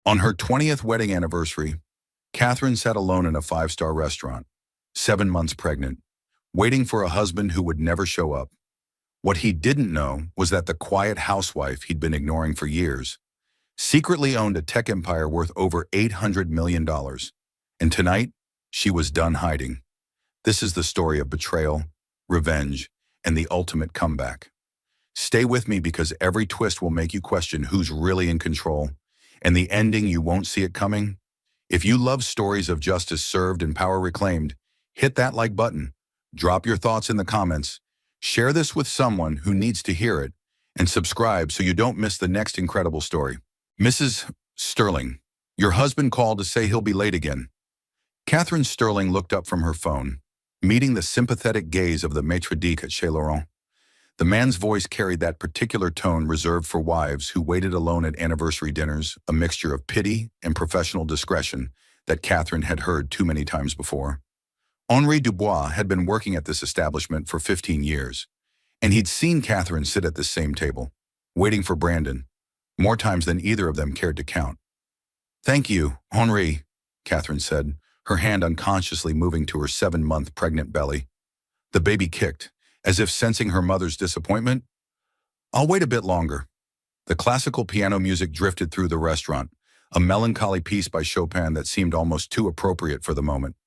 On her 20th wedding anniversary, Catherine sat alone in a five-star restaurant, 7 months pregnant, waiting for a husband who would never show up. What he didn't know was that the quiet housewife he'd been ignoring for years secretly owned a tech empire worth over $800 million. And tonight, she was done hiding. This is the story of betrayal, revenge, and the ultimate comeback. Stay with me because every twist will make you question who's really in control, and the ending you won't see it coming. If you love stories of justice served and power reclaimed, hit that like button, drop your thoughts in the comments, share this with someone who needs to hear it, and subscribe so you don't miss the next incredible story. Mrs. Sterling, your husband called to say he'll be late again. Catherine Sterling looked up from her phone, meeting the sympathetic gaze of the maitre d' at Chez Laurent. The man's voice carried that particular tone reserved for wives who waited alone at anniversary dinners, a mixture of pity and professional discretion that Catherine had heard too many times before. Henri Dubois had been working at this establishment for 15 years, and he'd seen Catherine sit at this same table, waiting for Brandon, more times than either of them cared to count. "Thank you, Henri," Catherine said, her hand unconsciously moving to her 7-month pregnant belly. The baby kicked, as if sensing her mother's disappointment. "I'll wait a bit longer." The classical piano music drifted through the restaurant, a melancholy piece by Chopin that seemed almost too appropriate for the moment.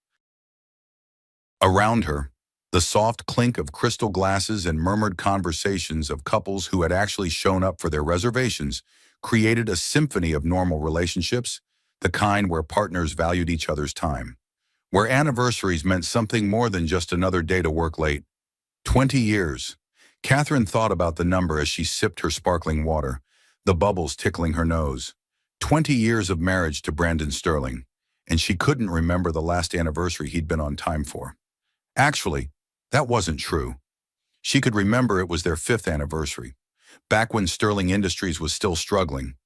Around her, the soft clink of crystal glasses and murmured conversations of couples who had actually shown up for their reservations created a symphony of normal relationships, the kind where partners valued each other's time, where anniversaries meant something more than just another day to work late. 20 years. Catherine thought about the number as she sipped her sparkling water, the bubbles tickling her nose. 20 years of marriage to Brandon Sterling, and she couldn't remember the last anniversary he'd been on time for. Actually, that wasn't true. She could remember it was their 5th anniversary, back when Sterling Industries was still struggling,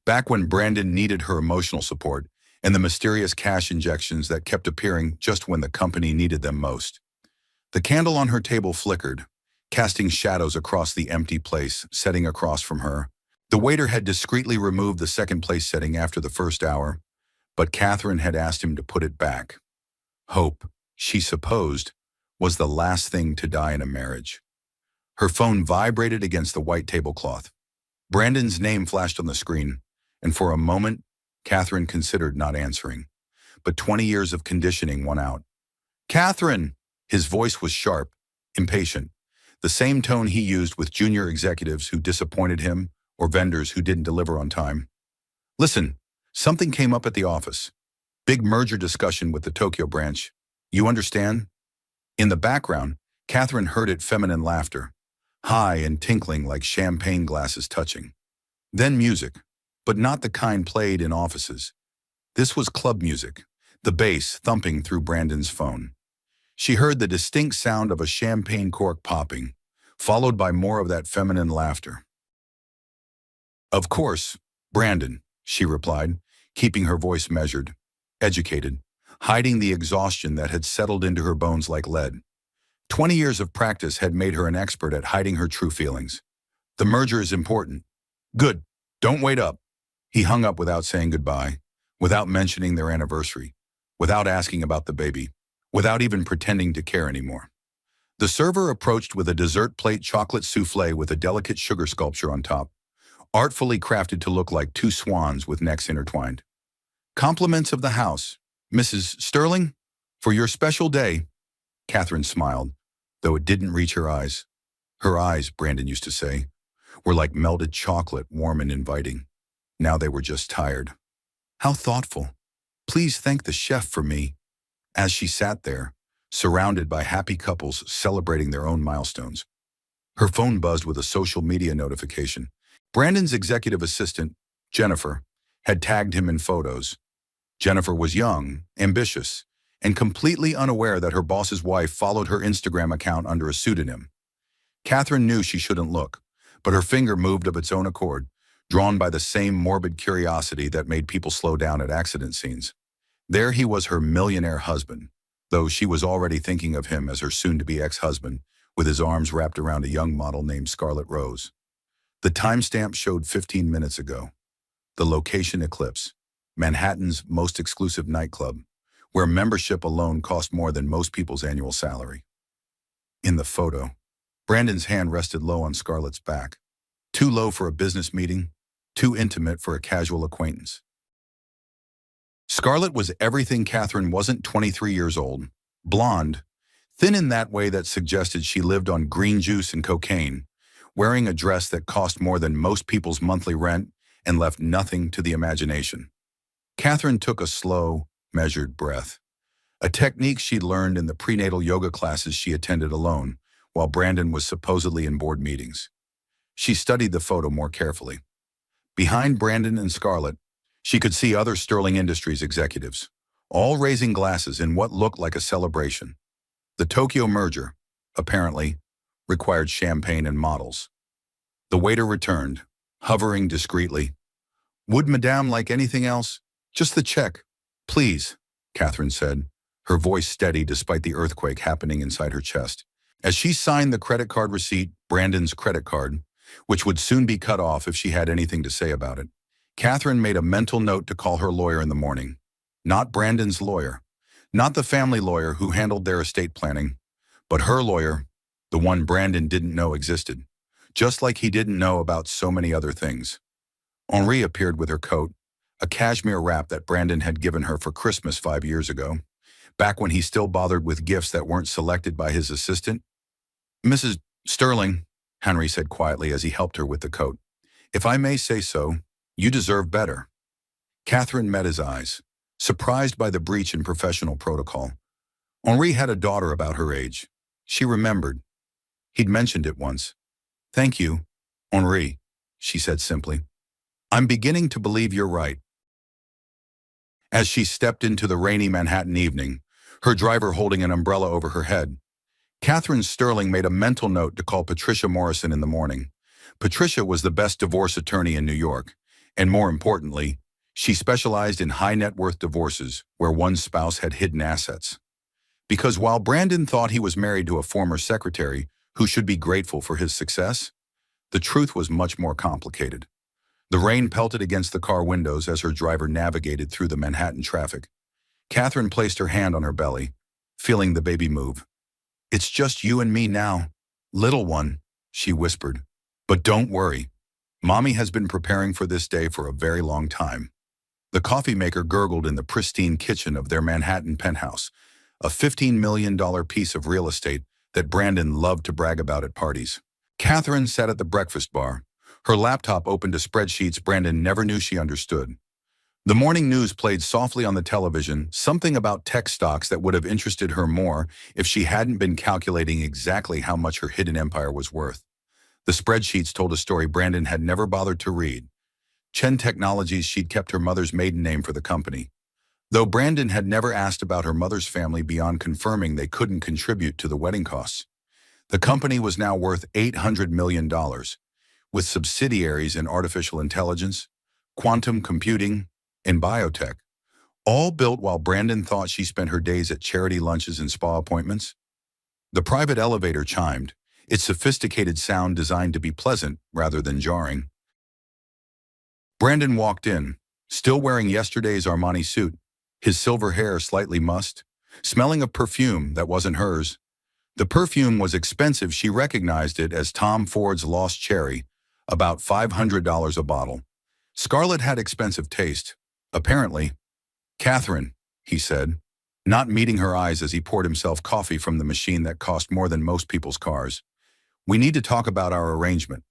back when Brandon needed her emotional support and the mysterious cash injections that kept appearing just when the company needed them most. The candle on her table flickered, casting shadows across the empty place, setting across from her. The waiter had discreetly removed the second-place setting after the first hour, but Catherine had asked him to put it back. Hope, she supposed, was the last thing to die in a marriage. Her phone vibrated against the white tablecloth. Brandon's name flashed on the screen, and for a moment, Catherine considered not answering. But 20 years of conditioning won out. "Catherine!" His voice was sharp, impatient, the same tone he used with junior executives who disappointed him or vendors who didn't deliver on time. "Listen, something came up at the office. Big merger discussion with the Tokyo branch. You understand?" In the background, Catherine heard it feminine laughter, high and tinkling like champagne glasses touching. Then music, but not the kind played in offices. This was club music, the bass thumping through Brandon's phone. She heard the distinct sound of a champagne cork popping, followed by more of that feminine laughter. "Of course, Brandon," she replied, keeping her voice measured, educated, hiding the exhaustion that had settled into her bones like lead. 20 years of practice had made her an expert at hiding her true feelings. "The merger is important." "Good. Don't wait up." He hung up without saying goodbye, without mentioning their anniversary, without asking about the baby, without even pretending to care anymore. The server approached with a dessert plate chocolate soufflé with a delicate sugar sculpture on top, artfully crafted to look like 2 swans with necks intertwined. "Compliments of the house, Mrs. Sterling, for your special day." Catherine smiled, though it didn't reach her eyes. Her eyes, Brandon used to say, were like melted chocolate, warm and inviting. Now they were just tired. "How thoughtful. Please thank the chef for me." As she sat there, surrounded by happy couples celebrating their own milestones, her phone buzzed with a social media notification. Brandon's executive assistant, Jennifer, had tagged him in photos. Jennifer was young, ambitious, and completely unaware that her boss's wife followed her Instagram account under a pseudonym. Catherine knew she shouldn't look, but her finger moved of its own accord, drawn by the same morbid curiosity that made people slow down at accident scenes. There he was, her millionaire husband, though she was already thinking of him as her soon-to-be ex-husband, with his arms wrapped around a young model named Scarlett Rose. The timestamp showed 15 minutes ago. The location eclipse. Manhattan's most exclusive nightclub, where membership alone cost more than most people's annual salary. In the photo, Brandon's hand rested low on Scarlett's back. Too low for a business meeting, too intimate for a casual acquaintance. Scarlett was everything Catherine wasn't. 23 years old, blonde, thin in that way that suggested she lived on green juice and cocaine, wearing a dress that cost more than most people's monthly rent and left nothing to the imagination. Catherine took a slow, measured breath, a technique she'd learned in the prenatal yoga classes she attended alone, while Brandon was supposedly in board meetings. She studied the photo more carefully. Behind Brandon and Scarlett, she could see other Sterling Industries executives, all raising glasses in what looked like a celebration. The Tokyo merger, apparently, required champagne and models. The waiter returned, hovering discreetly. "Would Madame like anything else? Just the check, please," Catherine said, her voice steady despite the earthquake happening inside her chest. As she signed the credit card receipt, Brandon's credit card, which would soon be cut off if she had anything to say about it, Catherine made a mental note to call her lawyer in the morning. Not Brandon's lawyer, not the family lawyer who handled their estate planning, but her lawyer, the one Brandon didn't know existed, just like he didn't know about so many other things. Henri appeared with her coat, a cashmere wrap that Brandon had given her for Christmas 5 years ago, back when he still bothered with gifts that weren't selected by his assistant. "Mrs. Sterling," Henry said quietly as he helped her with the coat, "if I may say so, you deserve better." Catherine met his eyes, surprised by the breach in professional protocol. Henri had a daughter about her age. She remembered. He'd mentioned it once. "Thank you, Henri," she said simply. "I'm beginning to believe you're right." As she stepped into the rainy Manhattan evening, her driver holding an umbrella over her head, Catherine Sterling made a mental note to call Patricia Morrison in the morning. Patricia was the best divorce attorney in New York, and more importantly, she specialized in high-net-worth divorces where one spouse had hidden assets. Because while Brandon thought he was married to a former secretary who should be grateful for his success, the truth was much more complicated. The rain pelted against the car windows as her driver navigated through the Manhattan traffic. Catherine placed her hand on her belly, feeling the baby move. "It's just you and me now, little one," she whispered. "But don't worry. Mommy has been preparing for this day for a very long time." The coffee maker gurgled in the pristine kitchen of their Manhattan penthouse, a $15 million piece of real estate that Brandon loved to brag about at parties. Catherine sat at the breakfast bar, her laptop open to spreadsheets Brandon never knew she understood. The morning news played softly on the television, something about tech stocks that would have interested her more if she hadn't been calculating exactly how much her hidden empire was worth. The spreadsheets told a story Brandon had never bothered to read. Chen Technologies she'd kept her mother's maiden name for the company. Though Brandon had never asked about her mother's family beyond confirming they couldn't contribute to the wedding costs. The company was now worth $800 million, with subsidiaries in artificial intelligence, quantum computing, and biotech, all built while Brandon thought she spent her days at charity lunches and spa appointments. The private elevator chimed, its sophisticated sound designed to be pleasant rather than jarring. Brandon walked in, still wearing yesterday's Armani suit, his silver hair slightly mussed, smelling of perfume that wasn't hers. The perfume was expensive. She recognized it as Tom Ford's Lost Cherry, about $500 a bottle. Scarlett had expensive taste, apparently. "Catherine," he said, not meeting her eyes as he poured himself coffee from the machine that cost more than most people's cars. "We need to talk about our arrangement."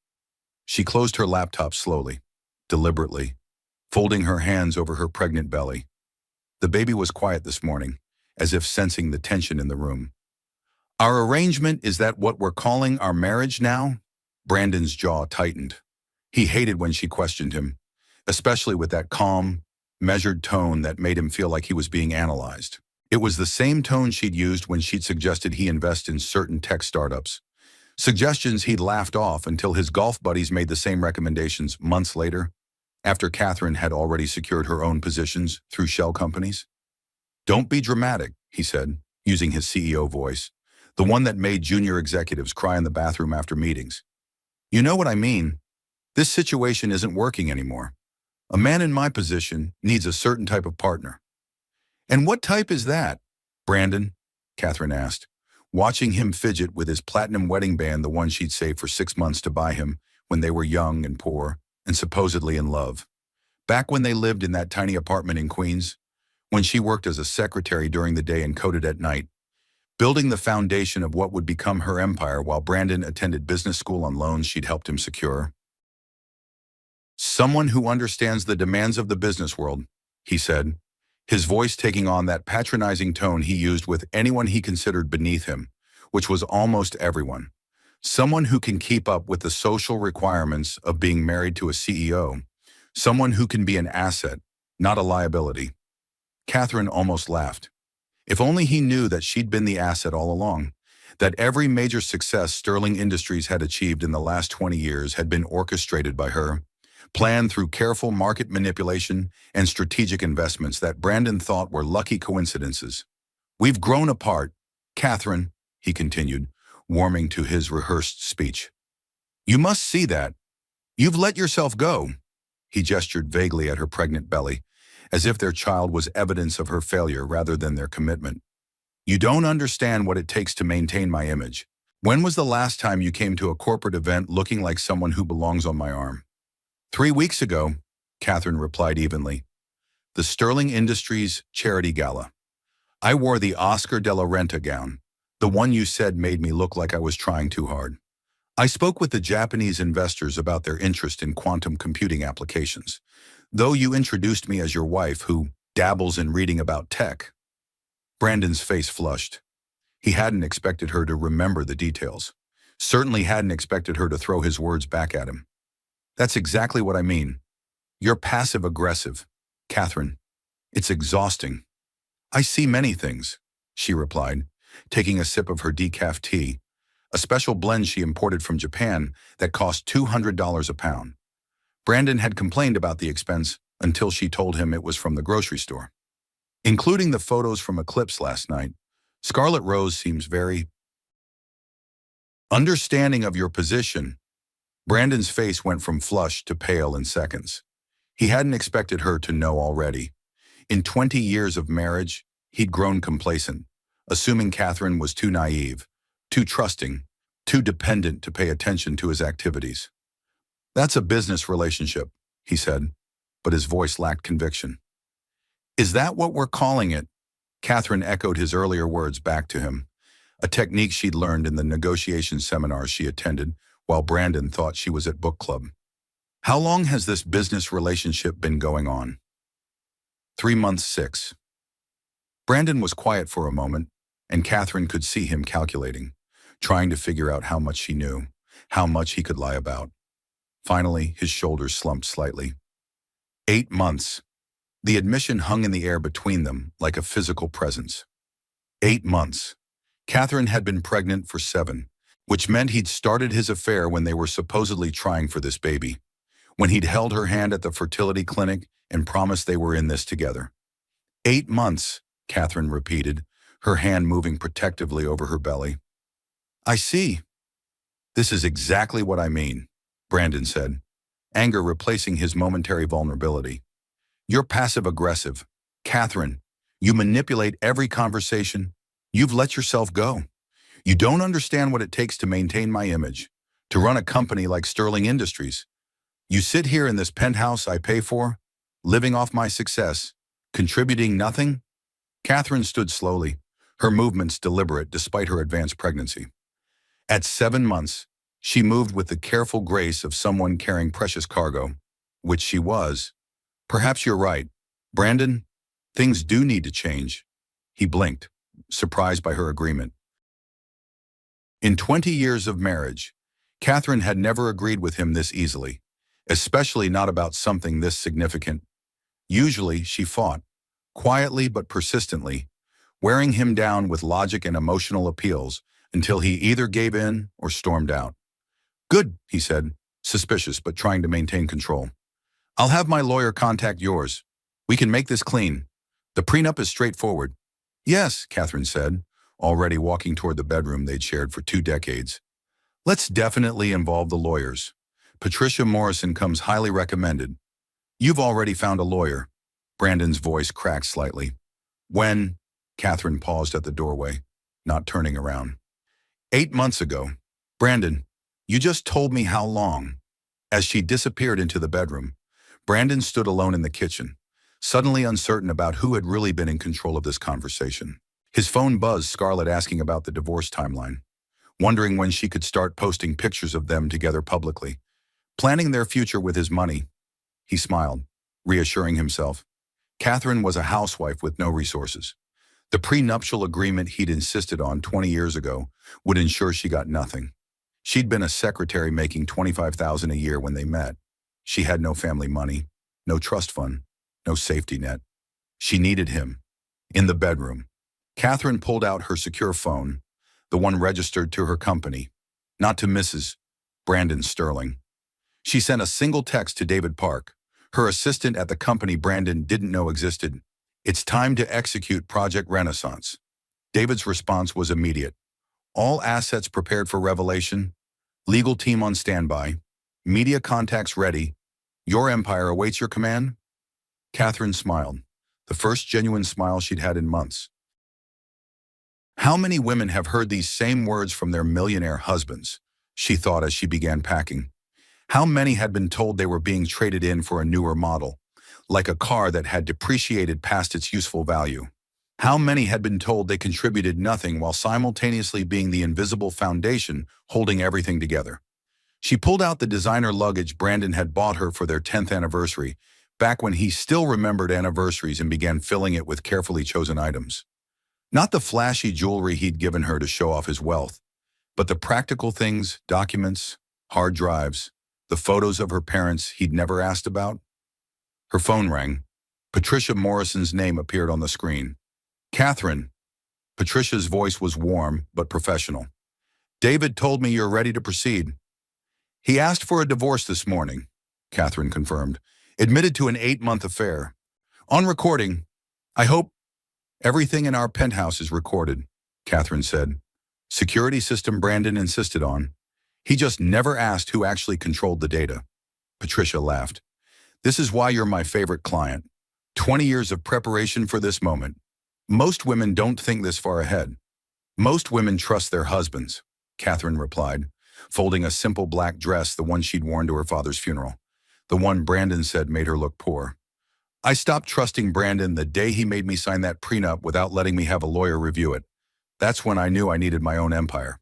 She closed her laptop slowly, deliberately, folding her hands over her pregnant belly. The baby was quiet this morning, as if sensing the tension in the room. "Our arrangement, is that what we're calling our marriage now?" Brandon's jaw tightened. He hated when she questioned him, especially with that calm, measured tone that made him feel like he was being analyzed. It was the same tone she'd used when she'd suggested he invest in certain tech startups. Suggestions he'd laughed off until his golf buddies made the same recommendations months later, after Catherine had already secured her own positions through shell companies. "Don't be dramatic," he said, using his CEO voice, the one that made junior executives cry in the bathroom after meetings. "You know what I mean. This situation isn't working anymore. A man in my position needs a certain type of partner. And what type is that, Brandon? Catherine asked, watching him fidget with his platinum wedding band, the one she'd saved for 6 months to buy him when they were young and poor and supposedly in love. Back when they lived in that tiny apartment in Queens, when she worked as a secretary during the day and coded at night, building the foundation of what would become her empire while Brandon attended business school on loans she'd helped him secure. Someone who understands the demands of the business world, he said, his voice taking on that patronizing tone he used with anyone he considered beneath him, which was almost everyone. Someone who can keep up with the social requirements of being married to a CEO. Someone who can be an asset, not a liability. Catherine almost laughed. If only he knew that she'd been the asset all along, that every major success Sterling Industries had achieved in the last 20 years had been orchestrated by her, planned through careful market manipulation and strategic investments that Brandon thought were lucky coincidences. We've grown apart, Catherine, he continued, warming to his rehearsed speech. You must see that. You've let yourself go. He gestured vaguely at her pregnant belly, as if their child was evidence of her failure rather than their commitment. You don't understand what it takes to maintain my image. When was the last time you came to a corporate event looking like someone who belongs on my arm? 3 weeks ago, Catherine replied evenly. The Sterling Industries charity gala. I wore the Oscar de la Renta gown, the one you said made me look like I was trying too hard. I spoke with the Japanese investors about their interest in quantum computing applications, though you introduced me as your wife who dabbles in reading about tech. Brandon's face flushed. He hadn't expected her to remember the details. Certainly hadn't expected her to throw his words back at him. That's exactly what I mean. You're passive-aggressive, Catherine. It's exhausting. I see many things, she replied, taking a sip of her decaf tea, a special blend she imported from Japan that cost $200 a pound. Brandon had complained about the expense until she told him it was from the grocery store. Including the photos from Eclipse last night, Scarlet Rose seems very understanding of your position. Brandon's face went from flushed to pale in seconds. He hadn't expected her to know already. In 20 years of marriage, he'd grown complacent, assuming Catherine was too naive, too trusting, too dependent to pay attention to his activities. That's a business relationship, he said, but his voice lacked conviction. Is that what we're calling it? Catherine echoed his earlier words back to him, a technique she'd learned in the negotiation seminars she attended while Brandon thought she was at book club. How long has this business relationship been going on? 3 months, 6. Brandon was quiet for a moment, and Catherine could see him calculating, trying to figure out how much she knew, how much he could lie about. Finally, his shoulders slumped slightly. 8 months. The admission hung in the air between them like a physical presence. 8 months. Catherine had been pregnant for 7, which meant he'd started his affair when they were supposedly trying for this baby, when he'd held her hand at the fertility clinic and promised they were in this together. 8 months, Catherine repeated, her hand moving protectively over her belly. I see. This is exactly what I mean, Brandon said, anger replacing his momentary vulnerability. You're passive-aggressive. Catherine, you manipulate every conversation. You've let yourself go. You don't understand what it takes to maintain my image, to run a company like Sterling Industries. You sit here in this penthouse I pay for, living off my success, contributing nothing? Catherine stood slowly, her movements deliberate despite her advanced pregnancy. At 7 months, she moved with the careful grace of someone carrying precious cargo, which she was. Perhaps you're right. Brandon, things do need to change. He blinked, surprised by her agreement. In 20 years of marriage, Catherine had never agreed with him this easily, especially not about something this significant. Usually, she fought, quietly but persistently, wearing him down with logic and emotional appeals until he either gave in or stormed out. Good, he said, suspicious but trying to maintain control. I'll have my lawyer contact yours. We can make this clean. The prenup is straightforward. Yes, Catherine said, already walking toward the bedroom they'd shared for 2 decades. Let's definitely involve the lawyers. Patricia Morrison comes highly recommended. You've already found a lawyer. Brandon's voice cracked slightly. When? Catherine paused at the doorway, not turning around. 8 months ago. Brandon, you just told me how long. As she disappeared into the bedroom, Brandon stood alone in the kitchen, suddenly uncertain about who had really been in control of this conversation. His phone buzzed, Scarlett asking about the divorce timeline, wondering when she could start posting pictures of them together publicly, planning their future with his money. He smiled, reassuring himself. Catherine was a housewife with no resources. The prenuptial agreement he'd insisted on 20 years ago would ensure she got nothing. She'd been a secretary making $25,000 a year when they met. She had no family money, no trust fund, no safety net. She needed him. In the bedroom, Catherine pulled out her secure phone, the one registered to her company, not to Mrs. Brandon Sterling. She sent a single text to David Park, her assistant at the company Brandon didn't know existed. It's time to execute Project Renaissance. David's response was immediate. All assets prepared for revelation, legal team on standby, media contacts ready. Your empire awaits your command? Catherine smiled, the first genuine smile she'd had in months. How many women have heard these same words from their millionaire husbands? She thought as she began packing. How many had been told they were being traded in for a newer model, like a car that had depreciated past its useful value? How many had been told they contributed nothing while simultaneously being the invisible foundation holding everything together? She pulled out the designer luggage Brandon had bought her for their 10th anniversary, back when he still remembered anniversaries, and began filling it with carefully chosen items. Not the flashy jewelry he'd given her to show off his wealth, but the practical things, documents, hard drives, the photos of her parents he'd never asked about. Her phone rang. Patricia Morrison's name appeared on the screen. Catherine. Patricia's voice was warm but professional. David told me you're ready to proceed. He asked for a divorce this morning, Catherine confirmed. Admitted to an 8-month affair. On recording. I hope everything in our penthouse is recorded, Catherine said. Security system Brandon insisted on. He just never asked who actually controlled the data. Patricia laughed. This is why you're my favorite client. 20 years of preparation for this moment. Most women don't think this far ahead. Most women trust their husbands, Catherine replied, folding a simple black dress, the one she'd worn to her father's funeral. The one Brandon said made her look poor. I stopped trusting Brandon the day he made me sign that prenup without letting me have a lawyer review it. That's when I knew I needed my own empire.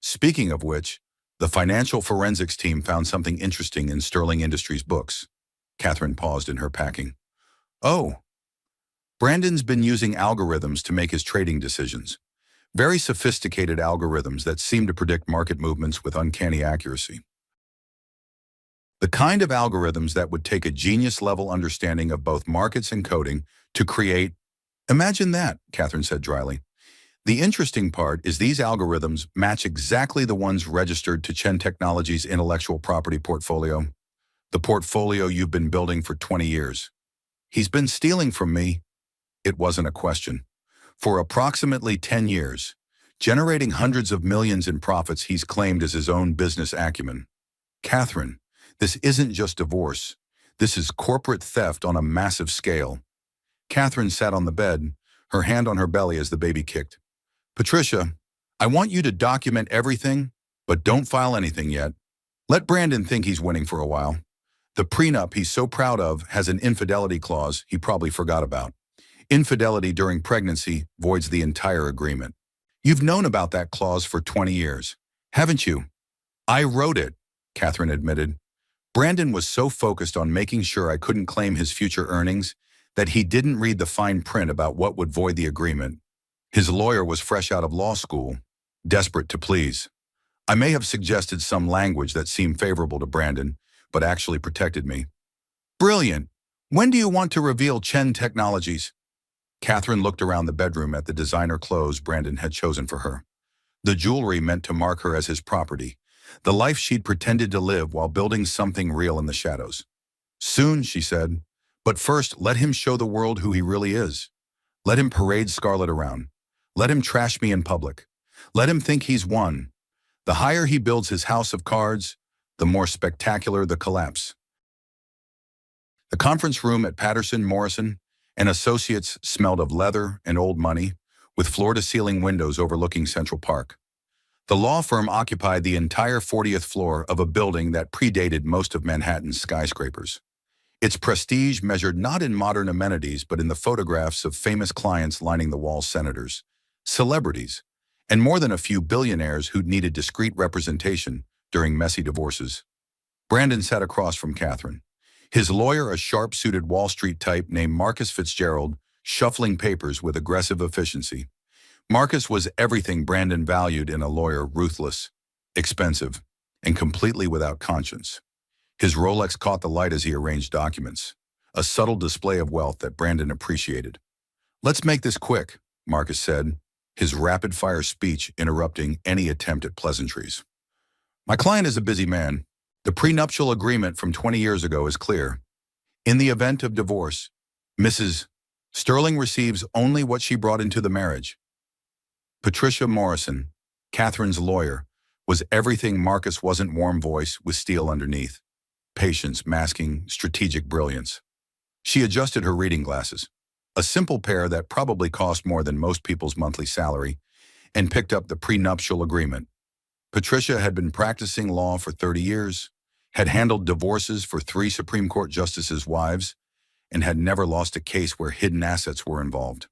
Speaking of which, the financial forensics team found something interesting in Sterling Industries' books. Catherine paused in her packing. Oh. Brandon's been using algorithms to make his trading decisions. Very sophisticated algorithms that seem to predict market movements with uncanny accuracy. The kind of algorithms that would take a genius-level understanding of both markets and coding to create. Imagine that, Catherine said dryly. The interesting part is these algorithms match exactly the ones registered to Chen Technologies' intellectual property portfolio, the portfolio you've been building for 20 years. He's been stealing from me. It wasn't a question. For approximately 10 years, generating hundreds of millions in profits he's claimed as his own business acumen. Catherine, this isn't just divorce. This is corporate theft on a massive scale. Catherine sat on the bed, her hand on her belly as the baby kicked. Patricia, I want you to document everything, but don't file anything yet. Let Brandon think he's winning for a while. The prenup he's so proud of has an infidelity clause he probably forgot about. Infidelity during pregnancy voids the entire agreement. You've known about that clause for 20 years, haven't you? I wrote it, Catherine admitted. Brandon was so focused on making sure I couldn't claim his future earnings that he didn't read the fine print about what would void the agreement. His lawyer was fresh out of law school, desperate to please. I may have suggested some language that seemed favorable to Brandon, but actually protected me. Brilliant. When do you want to reveal Chen Technologies? Catherine looked around the bedroom at the designer clothes Brandon had chosen for her. The jewelry meant to mark her as his property, the life she'd pretended to live while building something real in the shadows. Soon, she said, but first let him show the world who he really is. Let him parade Scarlett around. Let him trash me in public. Let him think he's won. The higher he builds his house of cards, the more spectacular the collapse. The conference room at Patterson, Morrison and Associates smelled of leather and old money, with floor-to-ceiling windows overlooking Central Park. The law firm occupied the entire 40th floor of a building that predated most of Manhattan's skyscrapers. Its prestige measured not in modern amenities but in the photographs of famous clients lining the walls: senators, celebrities, and more than a few billionaires who'd needed discreet representation during messy divorces. Brandon sat across from Catherine. His lawyer, a sharp-suited Wall Street type named Marcus Fitzgerald, shuffling papers with aggressive efficiency. Marcus was everything Brandon valued in a lawyer: ruthless, expensive, and completely without conscience. His Rolex caught the light as he arranged documents, a subtle display of wealth that Brandon appreciated. "Let's make this quick," Marcus said, his rapid-fire speech interrupting any attempt at pleasantries. "My client is a busy man. The prenuptial agreement from 20 years ago is clear. In the event of divorce, Mrs. Sterling receives only what she brought into the marriage." Patricia Morrison, Catherine's lawyer, was everything Marcus wasn't: warm voice with steel underneath, patience masking strategic brilliance. She adjusted her reading glasses, a simple pair that probably cost more than most people's monthly salary, and picked up the prenuptial agreement. Patricia had been practicing law for 30 years, had handled divorces for 3 Supreme Court justices' wives, and had never lost a case where hidden assets were involved.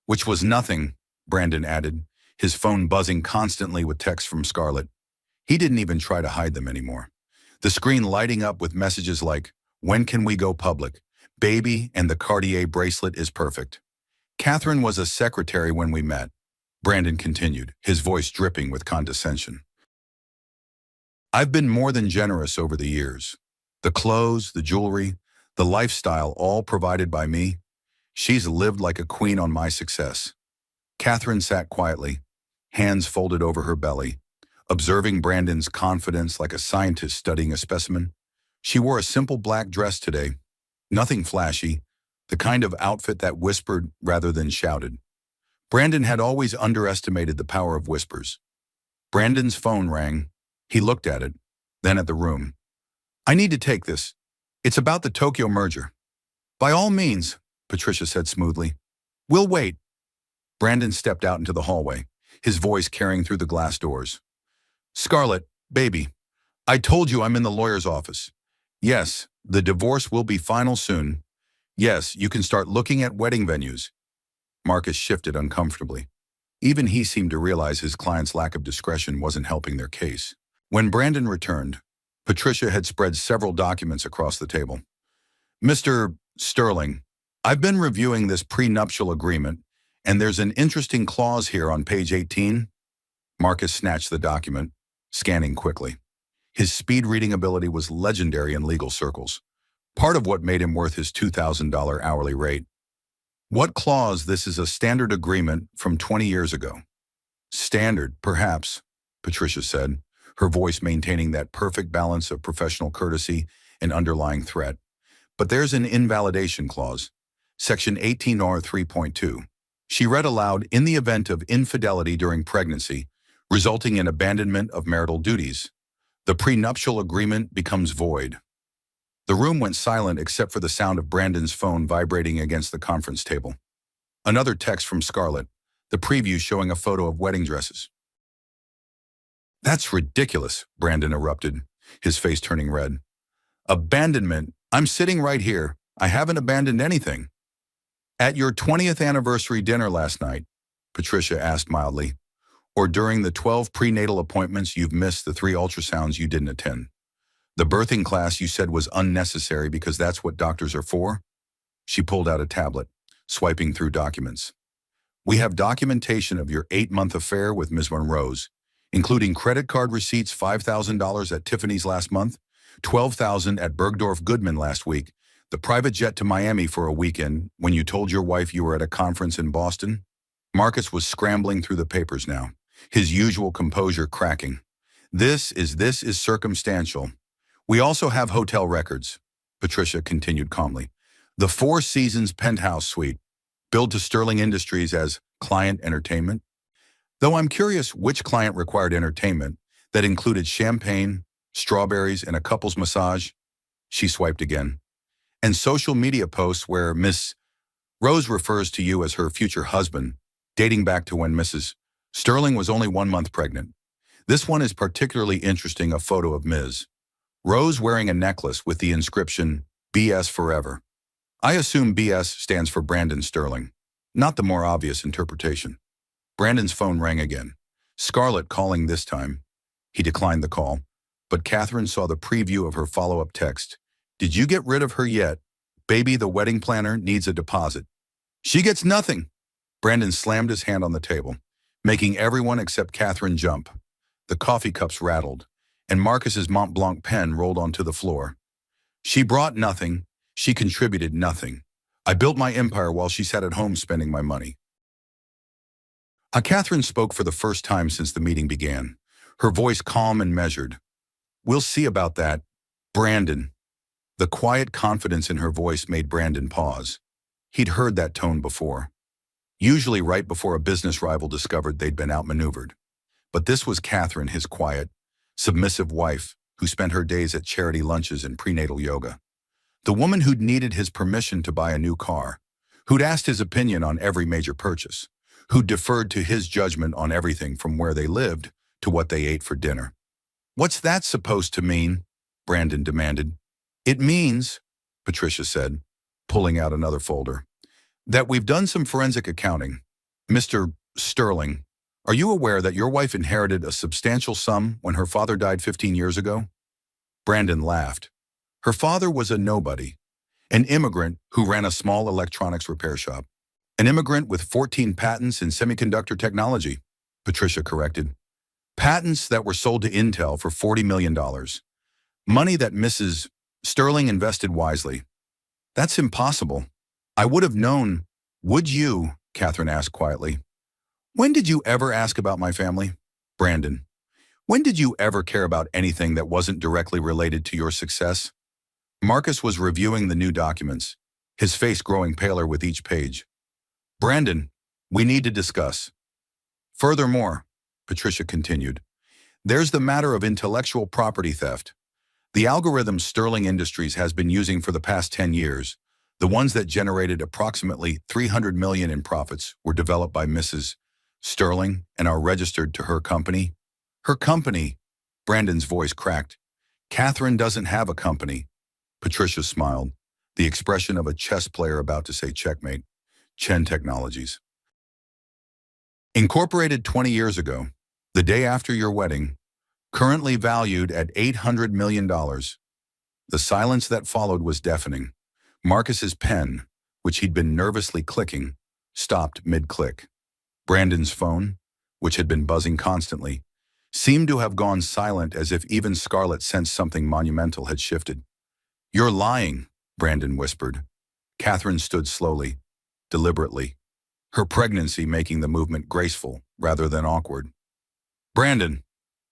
"Which was nothing," Brandon added, his phone buzzing constantly with texts from Scarlett. He didn't even try to hide them anymore, the screen lighting up with messages like, "When can we go public? Baby, and the Cartier bracelet is perfect." "Catherine was a secretary when we met," Brandon continued, his voice dripping with condescension. "I've been more than generous over the years. The clothes, the jewelry, the lifestyle, all provided by me. She's lived like a queen on my success." Catherine sat quietly, hands folded over her belly, observing Brandon's confidence like a scientist studying a specimen. She wore a simple black dress today, nothing flashy, the kind of outfit that whispered rather than shouted. Brandon had always underestimated the power of whispers. Brandon's phone rang. He looked at it, then at the room. "I need to take this. It's about the Tokyo merger." "By all means," Patricia said smoothly. "We'll wait." Brandon stepped out into the hallway, his voice carrying through the glass doors. "Scarlett, baby, I told you I'm in the lawyer's office. Yes, the divorce will be final soon. Yes, you can start looking at wedding venues." Marcus shifted uncomfortably. Even he seemed to realize his client's lack of discretion wasn't helping their case. When Brandon returned, Patricia had spread several documents across the table. "Mr. Sterling, I've been reviewing this prenuptial agreement, and there's an interesting clause here on page 18. Marcus snatched the document, scanning quickly. His speed-reading ability was legendary in legal circles, part of what made him worth his $2,000 hourly rate. "What clause? This is a standard agreement from 20 years ago." "Standard, perhaps," Patricia said, her voice maintaining that perfect balance of professional courtesy and underlying threat. "But there's an invalidation clause, Section 18R 3.2. She read aloud, "In the event of infidelity during pregnancy, resulting in abandonment of marital duties, the prenuptial agreement becomes void." The room went silent except for the sound of Brandon's phone vibrating against the conference table. Another text from Scarlett, the preview showing a photo of wedding dresses. "That's ridiculous," Brandon erupted, his face turning red. "Abandonment? I'm sitting right here. I haven't abandoned anything." "At your 20th anniversary dinner last night," Patricia asked mildly, "or during the 12 prenatal appointments you've missed, the 3 ultrasounds you didn't attend. The birthing class you said was unnecessary because that's what doctors are for?" She pulled out a tablet, swiping through documents. "We have documentation of your 8-month affair with Ms. Monroe's, including credit card receipts: $5,000 at Tiffany's last month, $12,000 at Bergdorf Goodman last week, the private jet to Miami for a weekend when you told your wife you were at a conference in Boston." Marcus was scrambling through the papers now, his usual composure cracking. This is circumstantial. "We also have hotel records," Patricia continued calmly. "The 4 Seasons penthouse suite, billed to Sterling Industries as client entertainment. Though I'm curious which client required entertainment that included champagne, strawberries, and a couple's massage." She swiped again. and social media posts where Miss Rose refers to you as her future husband, dating back to when Mrs. Sterling was only 1 month pregnant. This one is particularly interesting, a photo of Ms. Rose wearing a necklace with the inscription, BS Forever. I assume BS stands for Brandon Sterling, not the more obvious interpretation. Brandon's phone rang again. Scarlett calling this time. He declined the call, but Catherine saw the preview of her follow-up text. Did you get rid of her yet? Baby, the wedding planner needs a deposit. She gets nothing. Brandon slammed his hand on the table, making everyone except Catherine jump. The coffee cups rattled, and Marcus's Mont Blanc pen rolled onto the floor. She brought nothing. She contributed nothing. I built my empire while she sat at home spending my money. Catherine spoke for the first time since the meeting began, her voice calm and measured. We'll see about that, Brandon. The quiet confidence in her voice made Brandon pause. He'd heard that tone before, usually right before a business rival discovered they'd been outmaneuvered. But this was Catherine, his quiet, submissive wife, who spent her days at charity lunches and prenatal yoga. The woman who'd needed his permission to buy a new car, who'd asked his opinion on every major purchase, who'd deferred to his judgment on everything from where they lived to what they ate for dinner. What's that supposed to mean? Brandon demanded. It means, Patricia said, pulling out another folder, that we've done some forensic accounting. Mr. Sterling, are you aware that your wife inherited a substantial sum when her father died 15 years ago? Brandon laughed. Her father was a nobody, an immigrant who ran a small electronics repair shop. An immigrant with 14 patents in semiconductor technology, Patricia corrected. Patents that were sold to Intel for $40 million. Money that Mrs. Sterling invested wisely. That's impossible. I would have known. Would you? Catherine asked quietly. When did you ever ask about my family? Brandon. When did you ever care about anything that wasn't directly related to your success? Marcus was reviewing the new documents, his face growing paler with each page. Brandon, we need to discuss. Furthermore, Patricia continued, there's the matter of intellectual property theft. The algorithms Sterling Industries has been using for the past 10 years, the ones that generated approximately $300 million in profits, were developed by Mrs. Sterling and are registered to her company. Her company, Brandon's voice cracked. Catherine doesn't have a company. Patricia smiled, the expression of a chess player about to say checkmate. Chen Technologies. Incorporated 20 years ago, the day after your wedding, currently valued at $800 million. The silence that followed was deafening. Marcus's pen, which he'd been nervously clicking, stopped mid-click. Brandon's phone, which had been buzzing constantly, seemed to have gone silent, as if even Scarlett sensed something monumental had shifted. You're lying, Brandon whispered. Catherine stood slowly, deliberately, her pregnancy making the movement graceful rather than awkward. Brandon,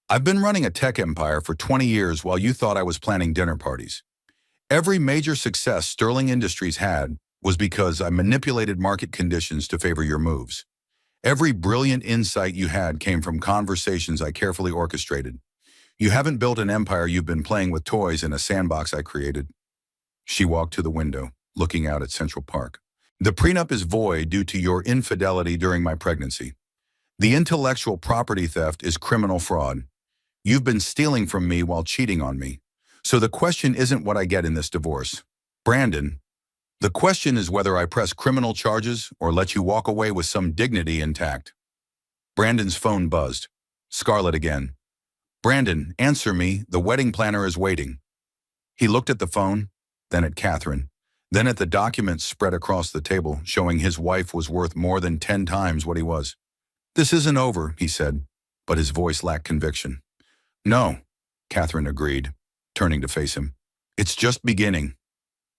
I've been running a tech empire for 20 years while you thought I was planning dinner parties. Every major success Sterling Industries had was because I manipulated market conditions to favor your moves. Every brilliant insight you had came from conversations I carefully orchestrated. You haven't built an empire, you've been playing with toys in a sandbox I created. She walked to the window, looking out at Central Park. The prenup is void due to your infidelity during my pregnancy. The intellectual property theft is criminal fraud. You've been stealing from me while cheating on me. So the question isn't what I get in this divorce. Brandon, the question is whether I press criminal charges or let you walk away with some dignity intact. Brandon's phone buzzed. Scarlett again. Brandon, answer me. The wedding planner is waiting. He looked at the phone, then at Catherine, then at the documents spread across the table showing his wife was worth more than 10 times what he was. This isn't over, he said, but his voice lacked conviction. No, Catherine agreed, turning to face him. It's just beginning.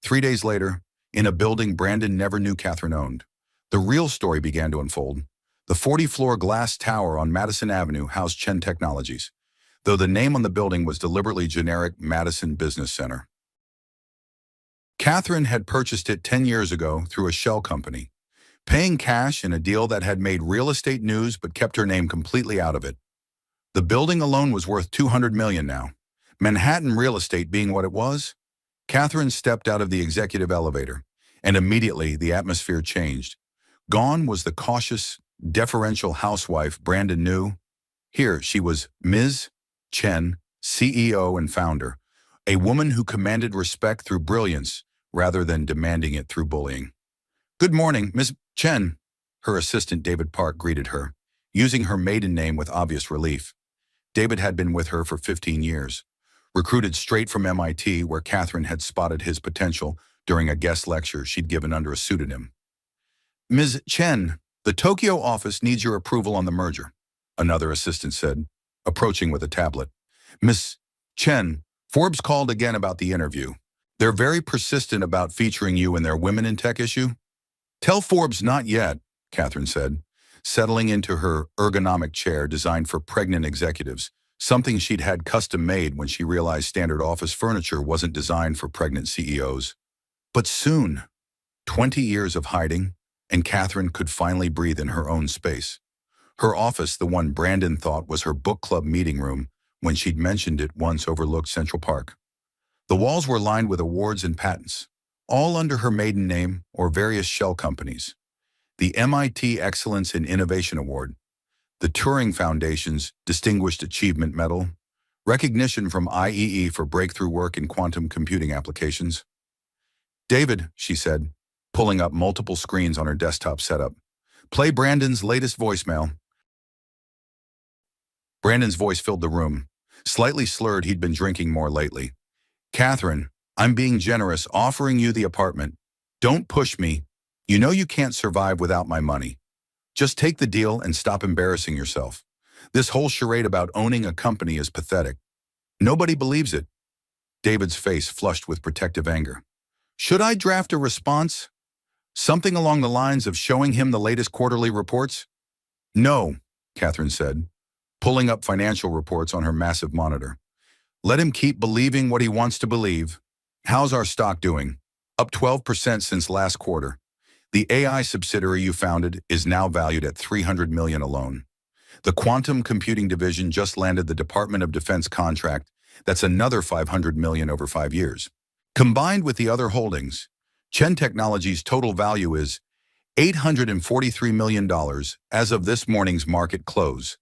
3 days later, in a building Brandon never knew Catherine owned, the real story began to unfold. The 40-floor glass tower on Madison Avenue housed Chen Technologies, though the name on the building was deliberately generic Madison Business Center. Catherine had purchased it 10 years ago through a shell company, paying cash in a deal that had made real estate news but kept her name completely out of it. The building alone was worth $200 million now. Manhattan real estate being what it was, Catherine stepped out of the executive elevator, and immediately the atmosphere changed. Gone was the cautious, deferential housewife Brandon knew. Here she was, Ms. Chen, CEO and founder, a woman who commanded respect through brilliance rather than demanding it through bullying. "Good morning, Miss Chen," her assistant David Park greeted her, using her maiden name with obvious relief. David had been with her for 15 years. Recruited straight from MIT, where Catherine had spotted his potential during a guest lecture she'd given under a pseudonym. "Ms. Chen, the Tokyo office needs your approval on the merger," another assistant said, approaching with a tablet. "Miss Chen, Forbes called again about the interview. They're very persistent about featuring you in their Women in Tech issue." "Tell Forbes not yet," Catherine said, settling into her ergonomic chair designed for pregnant executives, something she'd had custom-made when she realized standard office furniture wasn't designed for pregnant CEOs. But soon, 20 years of hiding, and Catherine could finally breathe in her own space. Her office, the one Brandon thought was her book club meeting room when she'd mentioned it once, overlooked Central Park. The walls were lined with awards and patents, all under her maiden name or various shell companies. The MIT Excellence in Innovation Award, the Turing Foundation's Distinguished Achievement Medal, recognition from IEE for breakthrough work in quantum computing applications. "David," she said, pulling up multiple screens on her desktop setup, "play Brandon's latest voicemail." Brandon's voice filled the room. Slightly slurred, he'd been drinking more lately. "Catherine, I'm being generous, offering you the apartment. Don't push me. You know you can't survive without my money. Just take the deal and stop embarrassing yourself. This whole charade about owning a company is pathetic. Nobody believes it." David's face flushed with protective anger. "Should I draft a response? Something along the lines of showing him the latest quarterly reports?" "No," Catherine said, pulling up financial reports on her massive monitor. "Let him keep believing what he wants to believe. How's our stock doing? Up 12% since last quarter. The AI subsidiary you founded is now valued at $300 million alone. The quantum computing division just landed the Department of Defense contract. That's another $500 million over 5 years. Combined with the other holdings, Chen Technologies' total value is $843 million as of this morning's market close."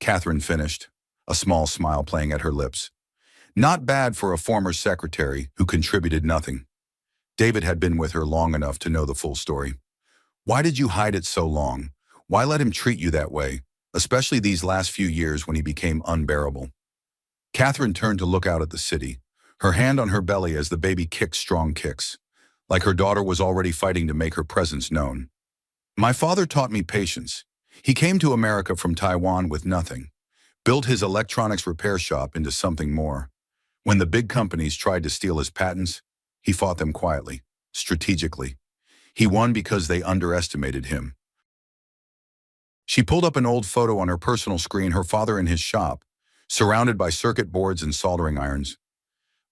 Catherine finished, a small smile playing at her lips. Not bad for a former secretary who contributed nothing. David had been with her long enough to know the full story. "Why did you hide it so long? Why let him treat you that way, especially these last few years when he became unbearable?" Catherine turned to look out at the city, her hand on her belly as the baby kicked strong kicks, like her daughter was already fighting to make her presence known. "My father taught me patience. He came to America from Taiwan with nothing, built his electronics repair shop into something more. When the big companies tried to steal his patents, he fought them quietly, strategically. He won because they underestimated him." She pulled up an old photo on her personal screen, her father in his shop, surrounded by circuit boards and soldering irons.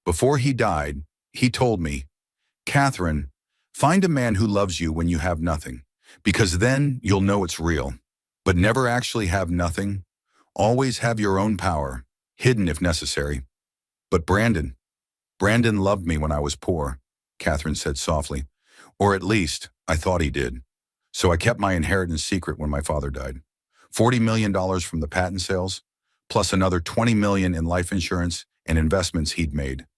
"Before he died, he told me, 'Catherine, find a man who loves you when you have nothing, because then you'll know it's real. But never actually have nothing. Always have your own power, hidden if necessary.' But Brandon loved me when I was poor," Catherine said softly. "Or at least, I thought he did. So I kept my inheritance secret when my father died. $40 million from the patent sales, plus another $20 million in life insurance and investments he'd made.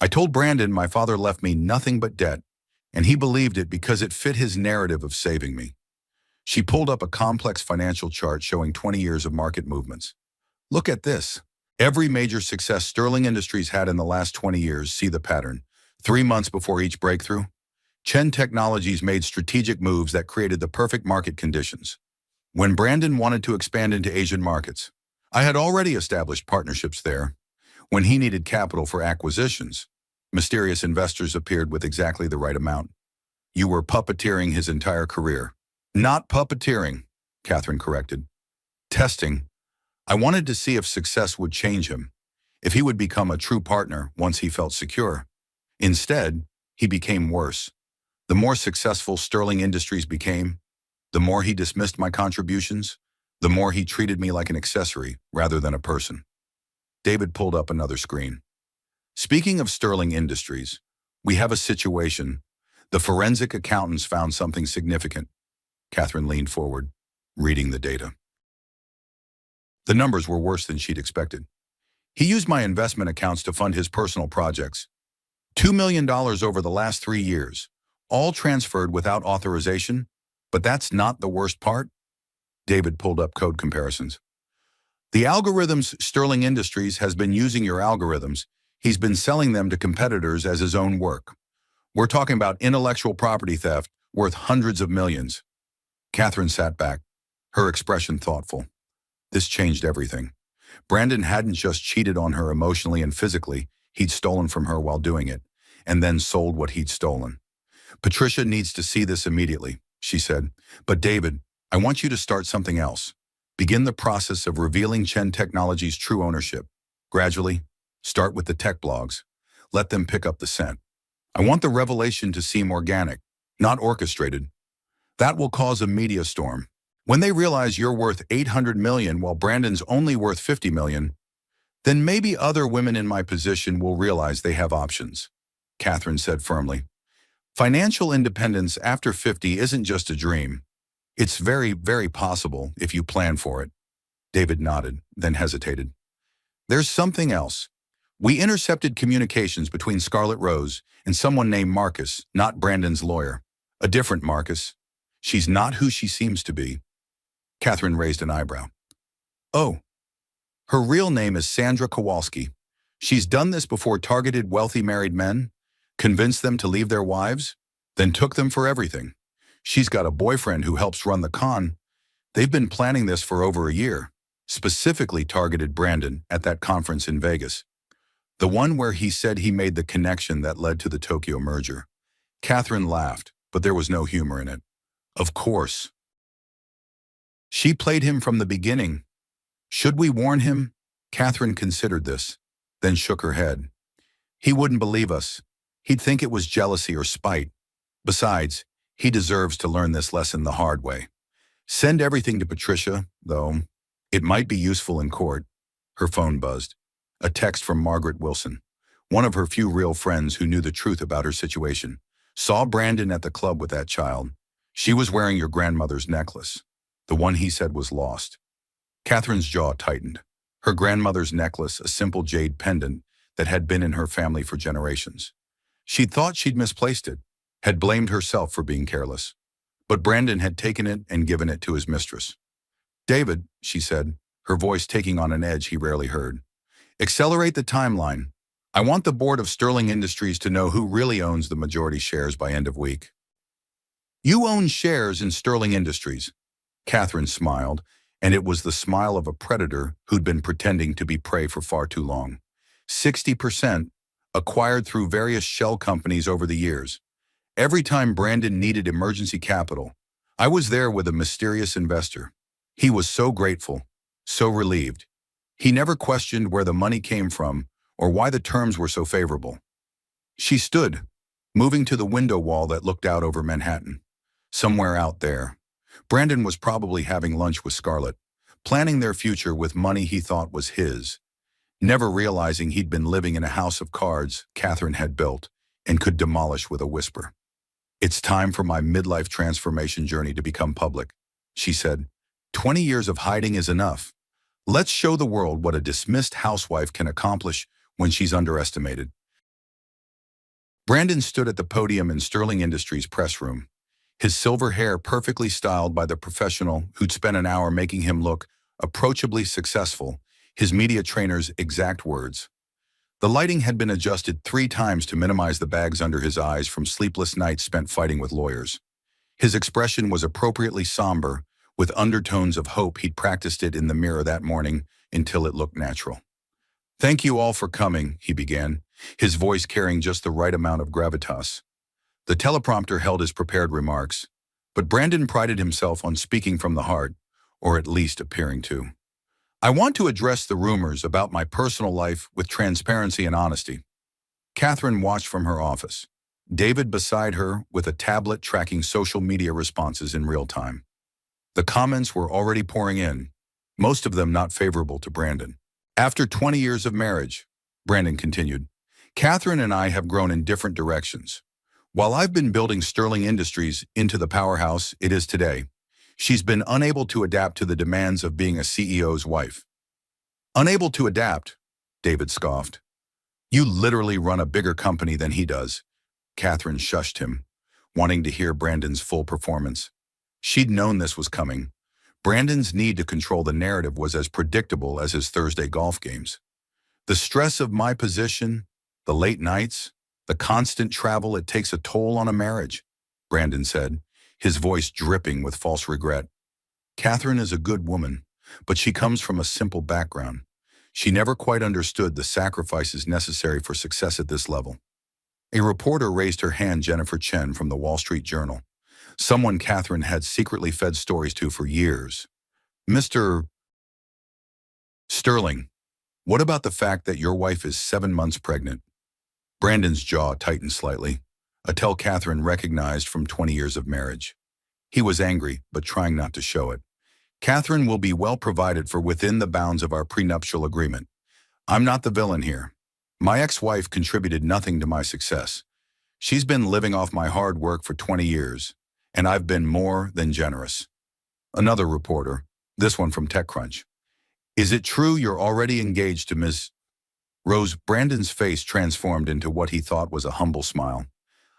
I told Brandon my father left me nothing but debt, and he believed it because it fit his narrative of saving me." She pulled up a complex financial chart showing 20 years of market movements. "Look at this. Every major success Sterling Industries had in the last 20 years, see the pattern. 3 months before each breakthrough, Chen Technologies made strategic moves that created the perfect market conditions. When Brandon wanted to expand into Asian markets, I had already established partnerships there. When he needed capital for acquisitions, mysterious investors appeared with exactly the right amount. You were puppeteering his entire career." "Not puppeteering," Catherine corrected. "Testing. I wanted to see if success would change him, if he would become a true partner once he felt secure. Instead, he became worse. The more successful Sterling Industries became, the more he dismissed my contributions, the more he treated me like an accessory rather than a person." David pulled up another screen. Speaking of Sterling Industries, we have a situation. The forensic accountants found something significant. Catherine leaned forward, reading the data. The numbers were worse than she'd expected. He used my investment accounts to fund his personal projects. $2 million over the last 3 years, all transferred without authorization. But that's not the worst part. David pulled up code comparisons. The algorithms Sterling Industries has been using your algorithms. He's been selling them to competitors as his own work. We're talking about intellectual property theft worth hundreds of millions. Catherine sat back, her expression thoughtful. This changed everything. Brandon hadn't just cheated on her emotionally and physically, he'd stolen from her while doing it, and then sold what he'd stolen. Patricia needs to see this immediately, she said. But David, I want you to start something else. Begin the process of revealing Chen Technologies' true ownership. Gradually, start with the tech blogs. Let them pick up the scent. I want the revelation to seem organic, not orchestrated. That will cause a media storm. When they realize you're worth $800 million while Brandon's only worth $50 million, then maybe other women in my position will realize they have options, Catherine said firmly. Financial independence after 50 isn't just a dream. It's very, very possible if you plan for it. David nodded, then hesitated. There's something else. We intercepted communications between Scarlett Rose and someone named Marcus, not Brandon's lawyer. A different Marcus. She's not who she seems to be. Catherine raised an eyebrow. Oh, her real name is Sandra Kowalski. She's done this before, targeted wealthy married men, convinced them to leave their wives, then took them for everything. She's got a boyfriend who helps run the con. They've been planning this for over a year, specifically targeted Brandon at that conference in Vegas. The one where he said he made the connection that led to the Tokyo merger. Catherine laughed, but there was no humor in it. Of course. She played him from the beginning. Should we warn him? Catherine considered this, then shook her head. He wouldn't believe us. He'd think it was jealousy or spite. Besides, he deserves to learn this lesson the hard way. Send everything to Patricia, though. It might be useful in court. Her phone buzzed. A text from Margaret Wilson, one of her few real friends who knew the truth about her situation. Saw Brandon at the club with that child. She was wearing your grandmother's necklace, the one he said was lost. Catherine's jaw tightened. Her grandmother's necklace, a simple jade pendant that had been in her family for generations. She'd thought she'd misplaced it, had blamed herself for being careless. But Brandon had taken it and given it to his mistress. David, she said, her voice taking on an edge he rarely heard. Accelerate the timeline. I want the board of Sterling Industries to know who really owns the majority shares by end of week. You own shares in Sterling Industries. Catherine smiled, and it was the smile of a predator who'd been pretending to be prey for far too long. 60%, acquired through various shell companies over the years. Every time Brandon needed emergency capital, I was there with a mysterious investor. He was so grateful, so relieved. He never questioned where the money came from or why the terms were so favorable. She stood, moving to the window wall that looked out over Manhattan. Somewhere out there, Brandon was probably having lunch with Scarlett, planning their future with money he thought was his, never realizing he'd been living in a house of cards Catherine had built and could demolish with a whisper. It's time for my midlife transformation journey to become public, she said. 20 years of hiding is enough. Let's show the world what a dismissed housewife can accomplish when she's underestimated. Brandon stood at the podium in Sterling Industries' press room, his silver hair perfectly styled by the professional who'd spent an hour making him look approachably successful, his media trainer's exact words. The lighting had been adjusted 3 times to minimize the bags under his eyes from sleepless nights spent fighting with lawyers. His expression was appropriately somber, with undertones of hope. He'd practiced it in the mirror that morning until it looked natural. Thank you all for coming, he began, his voice carrying just the right amount of gravitas. The teleprompter held his prepared remarks, but Brandon prided himself on speaking from the heart, or at least appearing to. I want to address the rumors about my personal life with transparency and honesty. Catherine watched from her office, David beside her with a tablet tracking social media responses in real time. The comments were already pouring in, most of them not favorable to Brandon. After 20 years of marriage, Brandon continued, Catherine and I have grown in different directions. While I've been building Sterling Industries into the powerhouse it is today, she's been unable to adapt to the demands of being a CEO's wife. Unable to adapt, David scoffed. You literally run a bigger company than he does. Catherine shushed him, wanting to hear Brandon's full performance. She'd known this was coming. Brandon's need to control the narrative was as predictable as his Thursday golf games. The stress of my position, the late nights, the constant travel, it takes a toll on a marriage, Brandon said, his voice dripping with false regret. Catherine is a good woman, but she comes from a simple background. She never quite understood the sacrifices necessary for success at this level. A reporter raised her hand, Jennifer Chen from the Wall Street Journal, someone Catherine had secretly fed stories to for years. Mr. Sterling, what about the fact that your wife is 7 months pregnant? Brandon's jaw tightened slightly, a tell Catherine recognized from 20 years of marriage. He was angry, but trying not to show it. Catherine will be well provided for within the bounds of our prenuptial agreement. I'm not the villain here. My ex-wife contributed nothing to my success. She's been living off my hard work for 20 years, and I've been more than generous. Another reporter, this one from TechCrunch. Is it true you're already engaged to Ms. Rose? Brandon's face transformed into what he thought was a humble smile.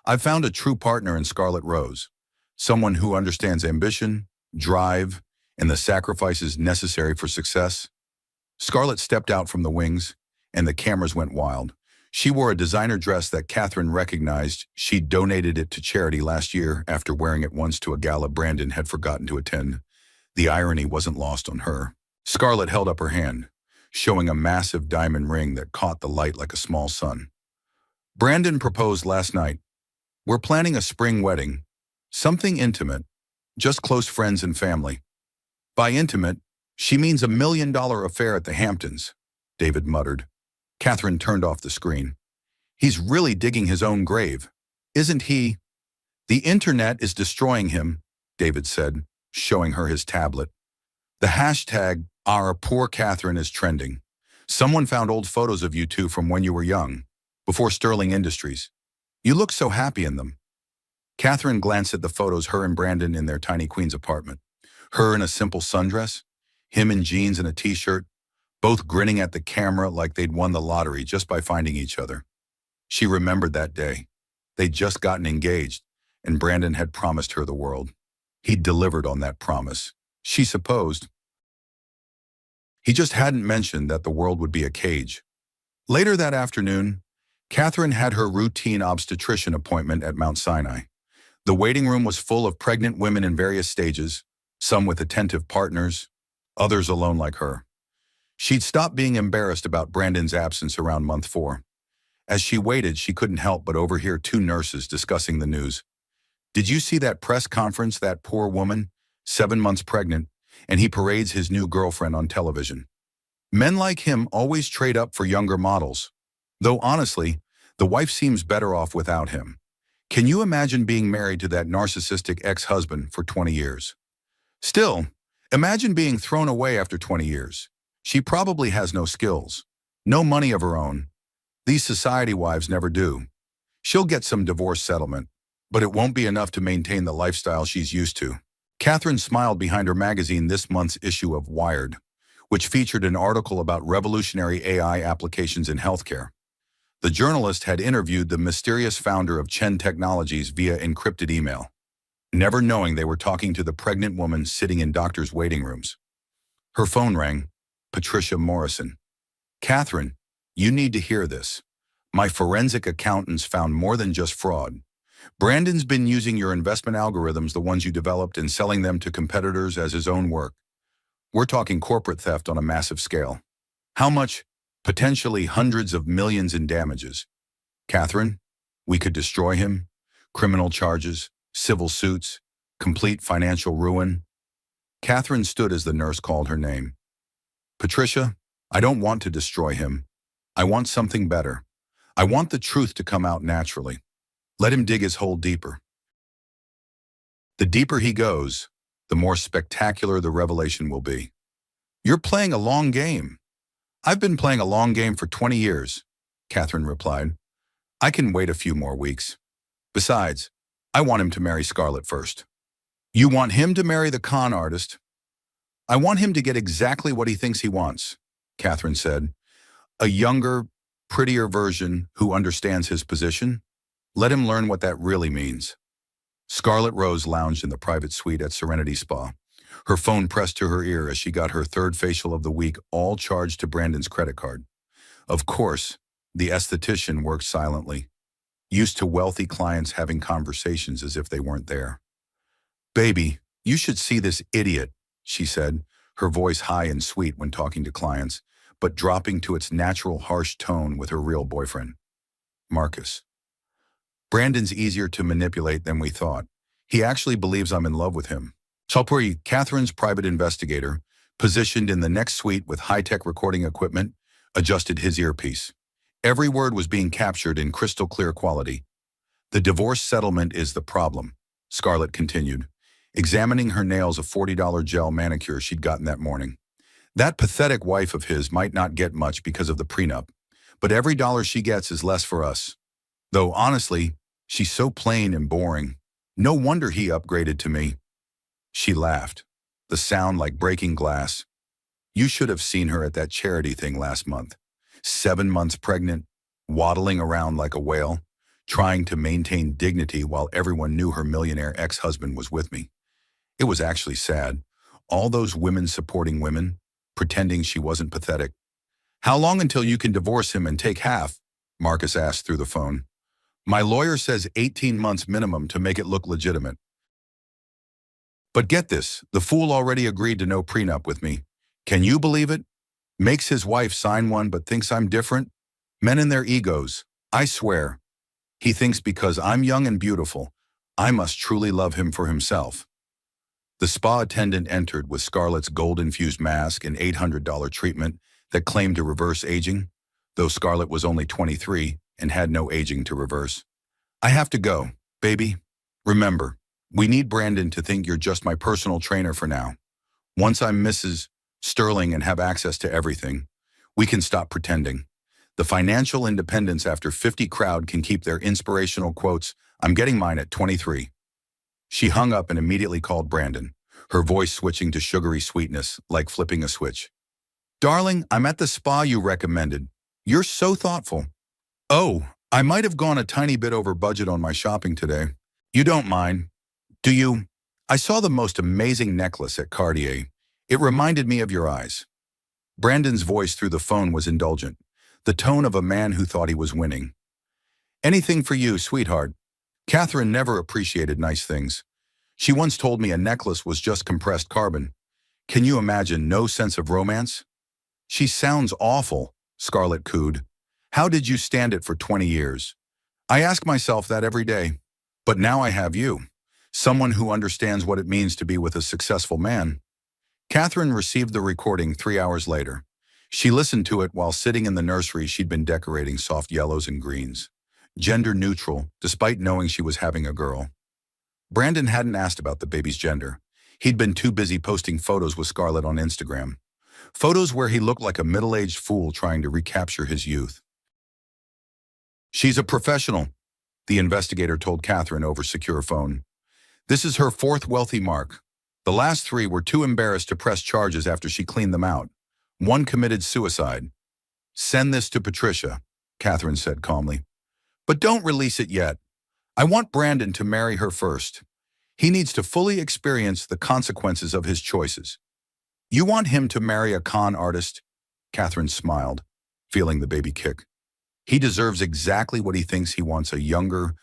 I've found a true partner in Scarlett Rose, someone who understands ambition, drive, and the sacrifices necessary for success. Scarlett stepped out from the wings, and the cameras went wild. She wore a designer dress that Catherine recognized. She'd donated it to charity last year after wearing it once to a gala Brandon had forgotten to attend. The irony wasn't lost on her. Scarlett held up her hand, showing a massive diamond ring that caught the light like a small sun. Brandon proposed last night. We're planning a spring wedding, something intimate, just close friends and family. By intimate, she means $1 million affair at the Hamptons, David muttered. Catherine turned off the screen. He's really digging his own grave, isn't he? The internet is destroying him, David said, showing her his tablet. The hashtag Our Poor Catherine is trending. Someone found old photos of you two from when you were young, before Sterling Industries. You look so happy in them. Catherine glanced at the photos, her and Brandon in their tiny Queens apartment. Her in a simple sundress, him in jeans and a t-shirt, both grinning at the camera like they'd won the lottery just by finding each other. She remembered that day. They'd just gotten engaged, and Brandon had promised her the world. He'd delivered on that promise, she supposed. He just hadn't mentioned that the world would be a cage. Later that afternoon, Catherine had her routine obstetrician appointment at Mount Sinai. The waiting room was full of pregnant women in various stages, some with attentive partners, others alone like her. She'd stopped being embarrassed about Brandon's absence around month 4. As she waited, she couldn't help but overhear 2 nurses discussing the news. Did you see that press conference, that poor woman, 7 months pregnant, and he parades his new girlfriend on television? Men like him always trade up for younger models. Though honestly, the wife seems better off without him. Can you imagine being married to that narcissistic ex-husband for 20 years? Still, imagine being thrown away after 20 years. She probably has no skills, no money of her own. These society wives never do. She'll get some divorce settlement, but it won't be enough to maintain the lifestyle she's used to. Catherine smiled behind her magazine, this month's issue of Wired, which featured an article about revolutionary AI applications in healthcare. The journalist had interviewed the mysterious founder of Chen Technologies via encrypted email, never knowing they were talking to the pregnant woman sitting in doctors' waiting rooms. Her phone rang. Patricia Morrison. Catherine, you need to hear this. My forensic accountants found more than just fraud. Brandon's been using your investment algorithms, the ones you developed, and selling them to competitors as his own work. We're talking corporate theft on a massive scale. How much? Potentially hundreds of millions in damages. Catherine, we could destroy him. Criminal charges, civil suits, complete financial ruin. Catherine stood as the nurse called her name. Patricia, I don't want to destroy him. I want something better. I want the truth to come out naturally. Let him dig his hole deeper. The deeper he goes, the more spectacular the revelation will be. You're playing a long game. I've been playing a long game for 20 years, Catherine replied. I can wait a few more weeks. Besides, I want him to marry Scarlett first. You want him to marry the con artist? I want him to get exactly what he thinks he wants, Catherine said. A younger, prettier version who understands his position? Let him learn what that really means. Scarlett Rose lounged in the private suite at Serenity Spa, her phone pressed to her ear as she got her third facial of the week, all charged to Brandon's credit card. Of course, the esthetician worked silently, used to wealthy clients having conversations as if they weren't there. Baby, you should see this idiot, she said, her voice high and sweet when talking to clients, but dropping to its natural harsh tone with her real boyfriend, Marcus. Brandon's easier to manipulate than we thought. He actually believes I'm in love with him. Chalpuri, Catherine's private investigator, positioned in the next suite with high-tech recording equipment, adjusted his earpiece. Every word was being captured in crystal clear quality. The divorce settlement is the problem, Scarlett continued, examining her nails a $40 gel manicure she'd gotten that morning. That pathetic wife of his might not get much because of the prenup, but every dollar she gets is less for us. Though honestly, she's so plain and boring. No wonder he upgraded to me. She laughed, the sound like breaking glass. You should have seen her at that charity thing last month. 7 months pregnant, waddling around like a whale, trying to maintain dignity while everyone knew her millionaire ex-husband was with me. It was actually sad. All those women supporting women, pretending she wasn't pathetic. How long until you can divorce him and take half? Marcus asked through the phone. My lawyer says 18 months minimum to make it look legitimate. But get this, the fool already agreed to no prenup with me. Can you believe it? Makes his wife sign one but thinks I'm different? Men and their egos, I swear. He thinks because I'm young and beautiful, I must truly love him for himself. The spa attendant entered with Scarlett's gold-infused mask and $800 treatment that claimed to reverse aging, though Scarlett was only 23 and had no aging to reverse. I have to go, baby. Remember, we need Brandon to think you're just my personal trainer for now. Once I'm Mrs. Sterling and have access to everything, we can stop pretending. The financial independence after 50 crowd can keep their inspirational quotes, I'm getting mine at 23. She hung up and immediately called Brandon, her voice switching to sugary sweetness, like flipping a switch. Darling, I'm at the spa you recommended. You're so thoughtful. Oh, I might have gone a tiny bit over budget on my shopping today. You don't mind, do you? I saw the most amazing necklace at Cartier. It reminded me of your eyes. Brandon's voice through the phone was indulgent, the tone of a man who thought he was winning. Anything for you, sweetheart. Catherine never appreciated nice things. She once told me a necklace was just compressed carbon. Can you imagine no sense of romance? She sounds awful, Scarlett cooed. How did you stand it for 20 years? I ask myself that every day. But now I have you, someone who understands what it means to be with a successful man. Catherine received the recording 3 hours later. She listened to it while sitting in the nursery she'd been decorating soft yellows and greens. Gender neutral, despite knowing she was having a girl. Brandon hadn't asked about the baby's gender. He'd been too busy posting photos with Scarlett on Instagram. Photos where he looked like a middle-aged fool trying to recapture his youth. She's a professional, the investigator told Catherine over secure phone. This is her 4th wealthy mark. The last 3 were too embarrassed to press charges after she cleaned them out. 1 committed suicide. Send this to Patricia, Catherine said calmly. But don't release it yet. I want Brandon to marry her first. He needs to fully experience the consequences of his choices. You want him to marry a con artist? Catherine smiled, feeling the baby kick. He deserves exactly what he thinks he wants, a younger,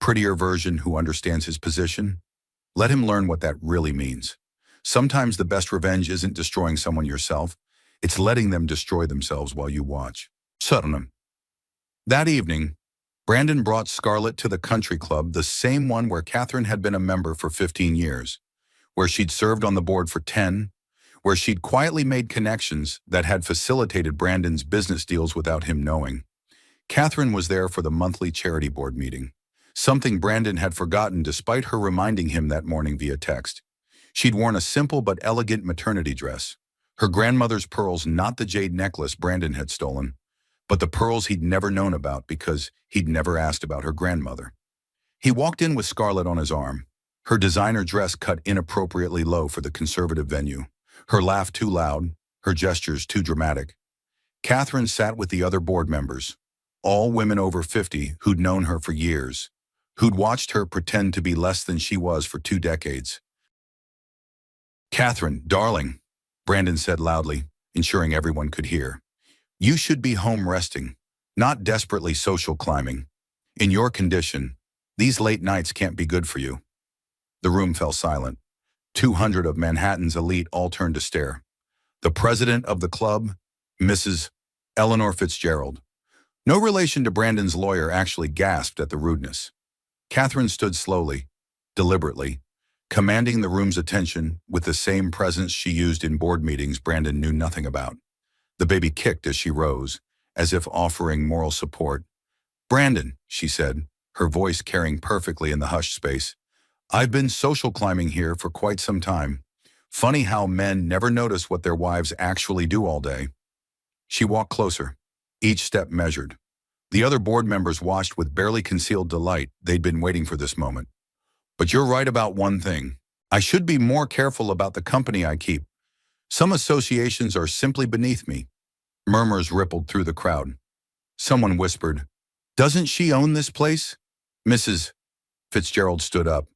prettier version who understands his position. Let him learn what that really means. Sometimes the best revenge isn't destroying someone yourself. It's letting them destroy themselves while you watch. Suddenly. That evening, Brandon brought Scarlett to the country club, the same one where Catherine had been a member for 15 years, where she'd served on the board for 10, where she'd quietly made connections that had facilitated Brandon's business deals without him knowing. Catherine was there for the monthly charity board meeting, something Brandon had forgotten despite her reminding him that morning via text. She'd worn a simple but elegant maternity dress, her grandmother's pearls, not the jade necklace Brandon had stolen. but the pearls he'd never known about because he'd never asked about her grandmother. He walked in with Scarlett on his arm, her designer dress cut inappropriately low for the conservative venue, her laugh too loud, her gestures too dramatic. Catherine sat with the other board members, all women over 50 who'd known her for years, who'd watched her pretend to be less than she was for 2 decades. "Catherine, darling," Brandon said loudly, ensuring everyone could hear. "You should be home resting, not desperately social climbing. In your condition, these late nights can't be good for you." The room fell silent. 200 of Manhattan's elite all turned to stare. The president of the club, Mrs. Eleanor Fitzgerald, no relation to Brandon's lawyer, actually gasped at the rudeness. Catherine stood slowly, deliberately, commanding the room's attention with the same presence she used in board meetings Brandon knew nothing about. The baby kicked as she rose, as if offering moral support. "Brandon," she said, her voice carrying perfectly in the hushed space, "I've been social climbing here for quite some time. Funny how men never notice what their wives actually do all day." She walked closer, each step measured. The other board members watched with barely concealed delight. They'd been waiting for this moment. "But you're right about one thing. I should be more careful about the company I keep. Some associations are simply beneath me." Murmurs rippled through the crowd. Someone whispered, "Doesn't she own this place?" Mrs. Fitzgerald stood up.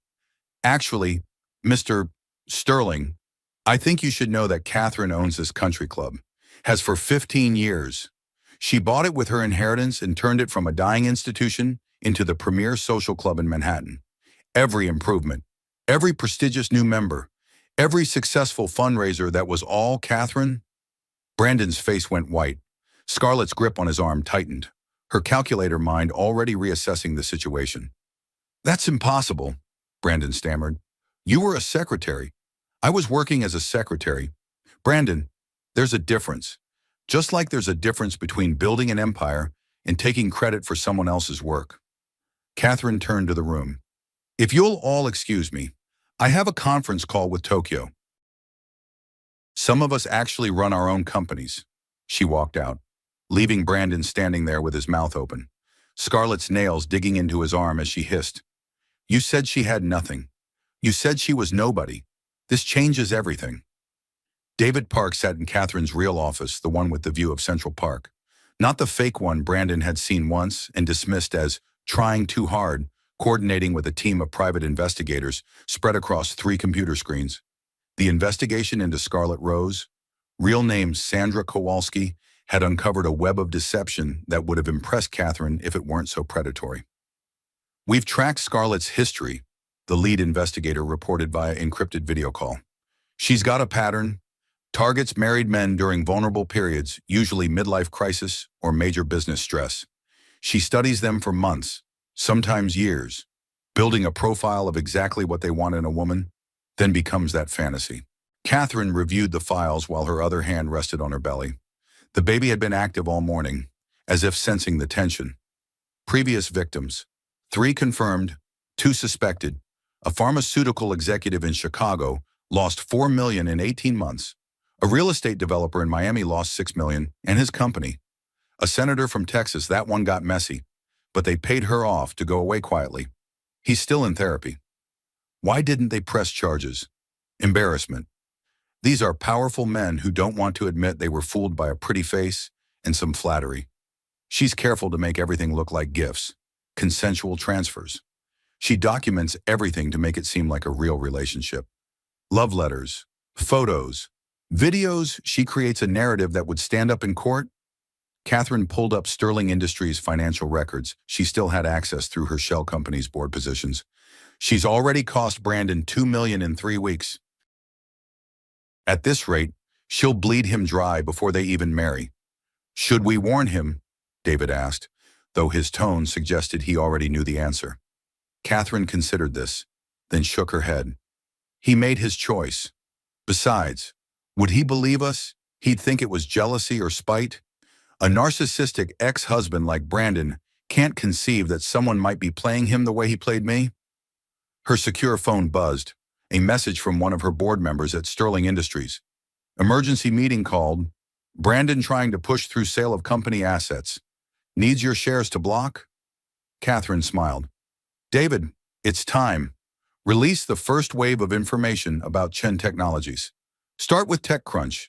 "Actually, Mr. Sterling, I think you should know that Catherine owns this country club. Has for 15 years. She bought it with her inheritance and turned it from a dying institution into the premier social club in Manhattan. Every improvement, every prestigious new member, every successful fundraiser, that was all Catherine." Brandon's face went white. Scarlett's grip on his arm tightened, her calculator mind already reassessing the situation. "That's impossible," Brandon stammered. "You were a secretary. I was working as a secretary. Brandon, there's a difference. Just like there's a difference between building an empire and taking credit for someone else's work." Catherine turned to the room. "If you'll all excuse me, I have a conference call with Tokyo. Some of us actually run our own companies." She walked out, leaving Brandon standing there with his mouth open, Scarlett's nails digging into his arm as she hissed, "You said she had nothing. You said she was nobody. This changes everything." David Park sat in Catherine's real office, the one with the view of Central Park. Not the fake one Brandon had seen once and dismissed as trying too hard, coordinating with a team of private investigators spread across 3 computer screens. The investigation into Scarlett Rose, real name Sandra Kowalski, had uncovered a web of deception that would have impressed Catherine if it weren't so predatory. "We've tracked Scarlett's history," the lead investigator reported via encrypted video call. "She's got a pattern. Targets married men during vulnerable periods, usually midlife crisis or major business stress. She studies them for months, sometimes years, building a profile of exactly what they want in a woman, then becomes that fantasy." Catherine reviewed the files while her other hand rested on her belly. The baby had been active all morning, as if sensing the tension. Previous victims: 3 confirmed, 2 suspected. A pharmaceutical executive in Chicago lost $4 million in 18 months. A real estate developer in Miami lost $6 million, and his company. A senator from Texas, that one got messy, but they paid her off to go away quietly. He's still in therapy. Why didn't they press charges? Embarrassment. These are powerful men who don't want to admit they were fooled by a pretty face and some flattery. She's careful to make everything look like gifts, consensual transfers. She documents everything to make it seem like a real relationship. Love letters, photos, videos. She creates a narrative that would stand up in court. Catherine pulled up Sterling Industries' financial records. She still had access through her shell company's board positions. She's already cost Brandon $2 million in 3 weeks. At this rate, she'll bleed him dry before they even marry. "Should we warn him?" David asked, though his tone suggested he already knew the answer. Catherine considered this, then shook her head. "He made his choice. Besides, would he believe us? He'd think it was jealousy or spite. A narcissistic ex-husband like Brandon can't conceive that someone might be playing him the way he played me." Her secure phone buzzed, a message from one of her board members at Sterling Industries. "Emergency meeting called. Brandon trying to push through sale of company assets. Needs your shares to block? Catherine smiled. David, it's time. Release the first wave of information about Chen Technologies. Start with TechCrunch.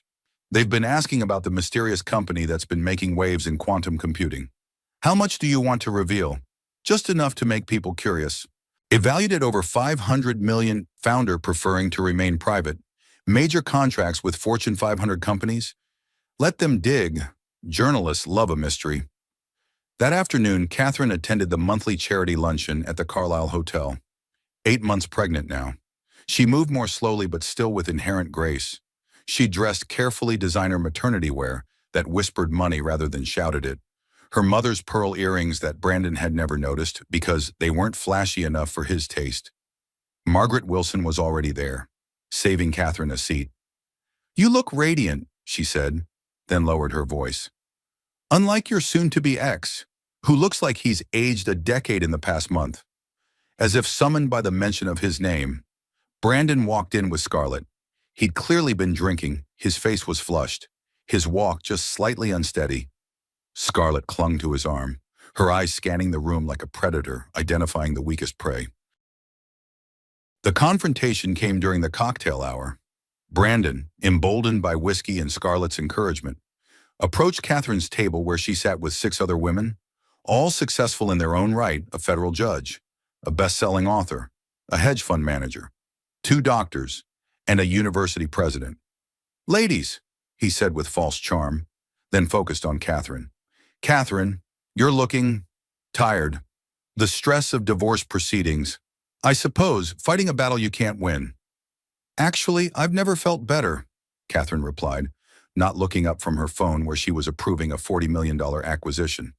They've been asking about the mysterious company that's been making waves in quantum computing. How much do you want to reveal? Just enough to make people curious. It valued at over 500 million, founder preferring to remain private. Major contracts with Fortune 500 companies. Let them dig. Journalists love a mystery. That afternoon, Catherine attended the monthly charity luncheon at the Carlisle Hotel. 8 months pregnant now. She moved more slowly but still with inherent grace. She dressed carefully designer maternity wear that whispered money rather than shouted it. Her mother's pearl earrings that Brandon had never noticed because they weren't flashy enough for his taste. Margaret Wilson was already there, saving Catherine a seat. You look radiant, she said, then lowered her voice. Unlike your soon-to-be ex, who looks like he's aged a decade in the past month. As if summoned by the mention of his name, Brandon walked in with Scarlett. He'd clearly been drinking, his face was flushed, his walk just slightly unsteady. Scarlett clung to his arm, her eyes scanning the room like a predator, identifying the weakest prey. The confrontation came during the cocktail hour. Brandon, emboldened by whiskey and Scarlett's encouragement, approached Catherine's table where she sat with 6 other women, all successful in their own right, a federal judge, a best-selling author, a hedge fund manager, 2 doctors, and a university president. Ladies, he said with false charm, then focused on Catherine. Catherine, you're looking tired. The stress of divorce proceedings. I suppose, fighting a battle you can't win. Actually, I've never felt better, Catherine replied, not looking up from her phone where she was approving a $40 million acquisition.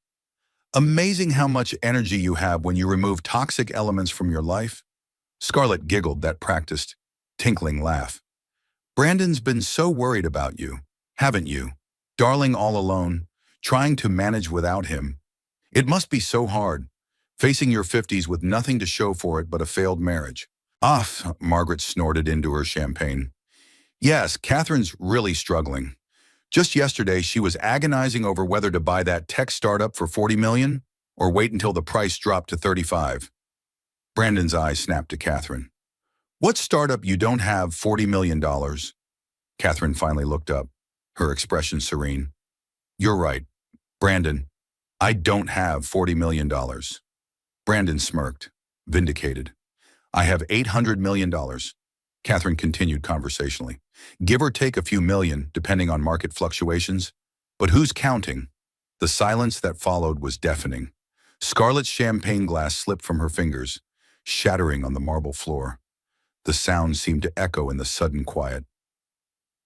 Amazing how much energy you have when you remove toxic elements from your life. Scarlett giggled that practiced, tinkling laugh. Brandon's been so worried about you, haven't you? Darling all alone, trying to manage without him. It must be so hard, facing your 50s with nothing to show for it but a failed marriage. Ah, Margaret snorted into her champagne. Yes, Catherine's really struggling. Just yesterday, she was agonizing over whether to buy that tech startup for $40 million or wait until the price dropped to $35. Brandon's eyes snapped to Catherine. What startup you don't have $40 million? Catherine finally looked up, her expression serene. You're right, Brandon. I don't have $40 million. Brandon smirked, vindicated. I have $800 million. Catherine continued conversationally. Give or take a few million, depending on market fluctuations. But who's counting? The silence that followed was deafening. Scarlett's champagne glass slipped from her fingers, shattering on the marble floor. The sound seemed to echo in the sudden quiet.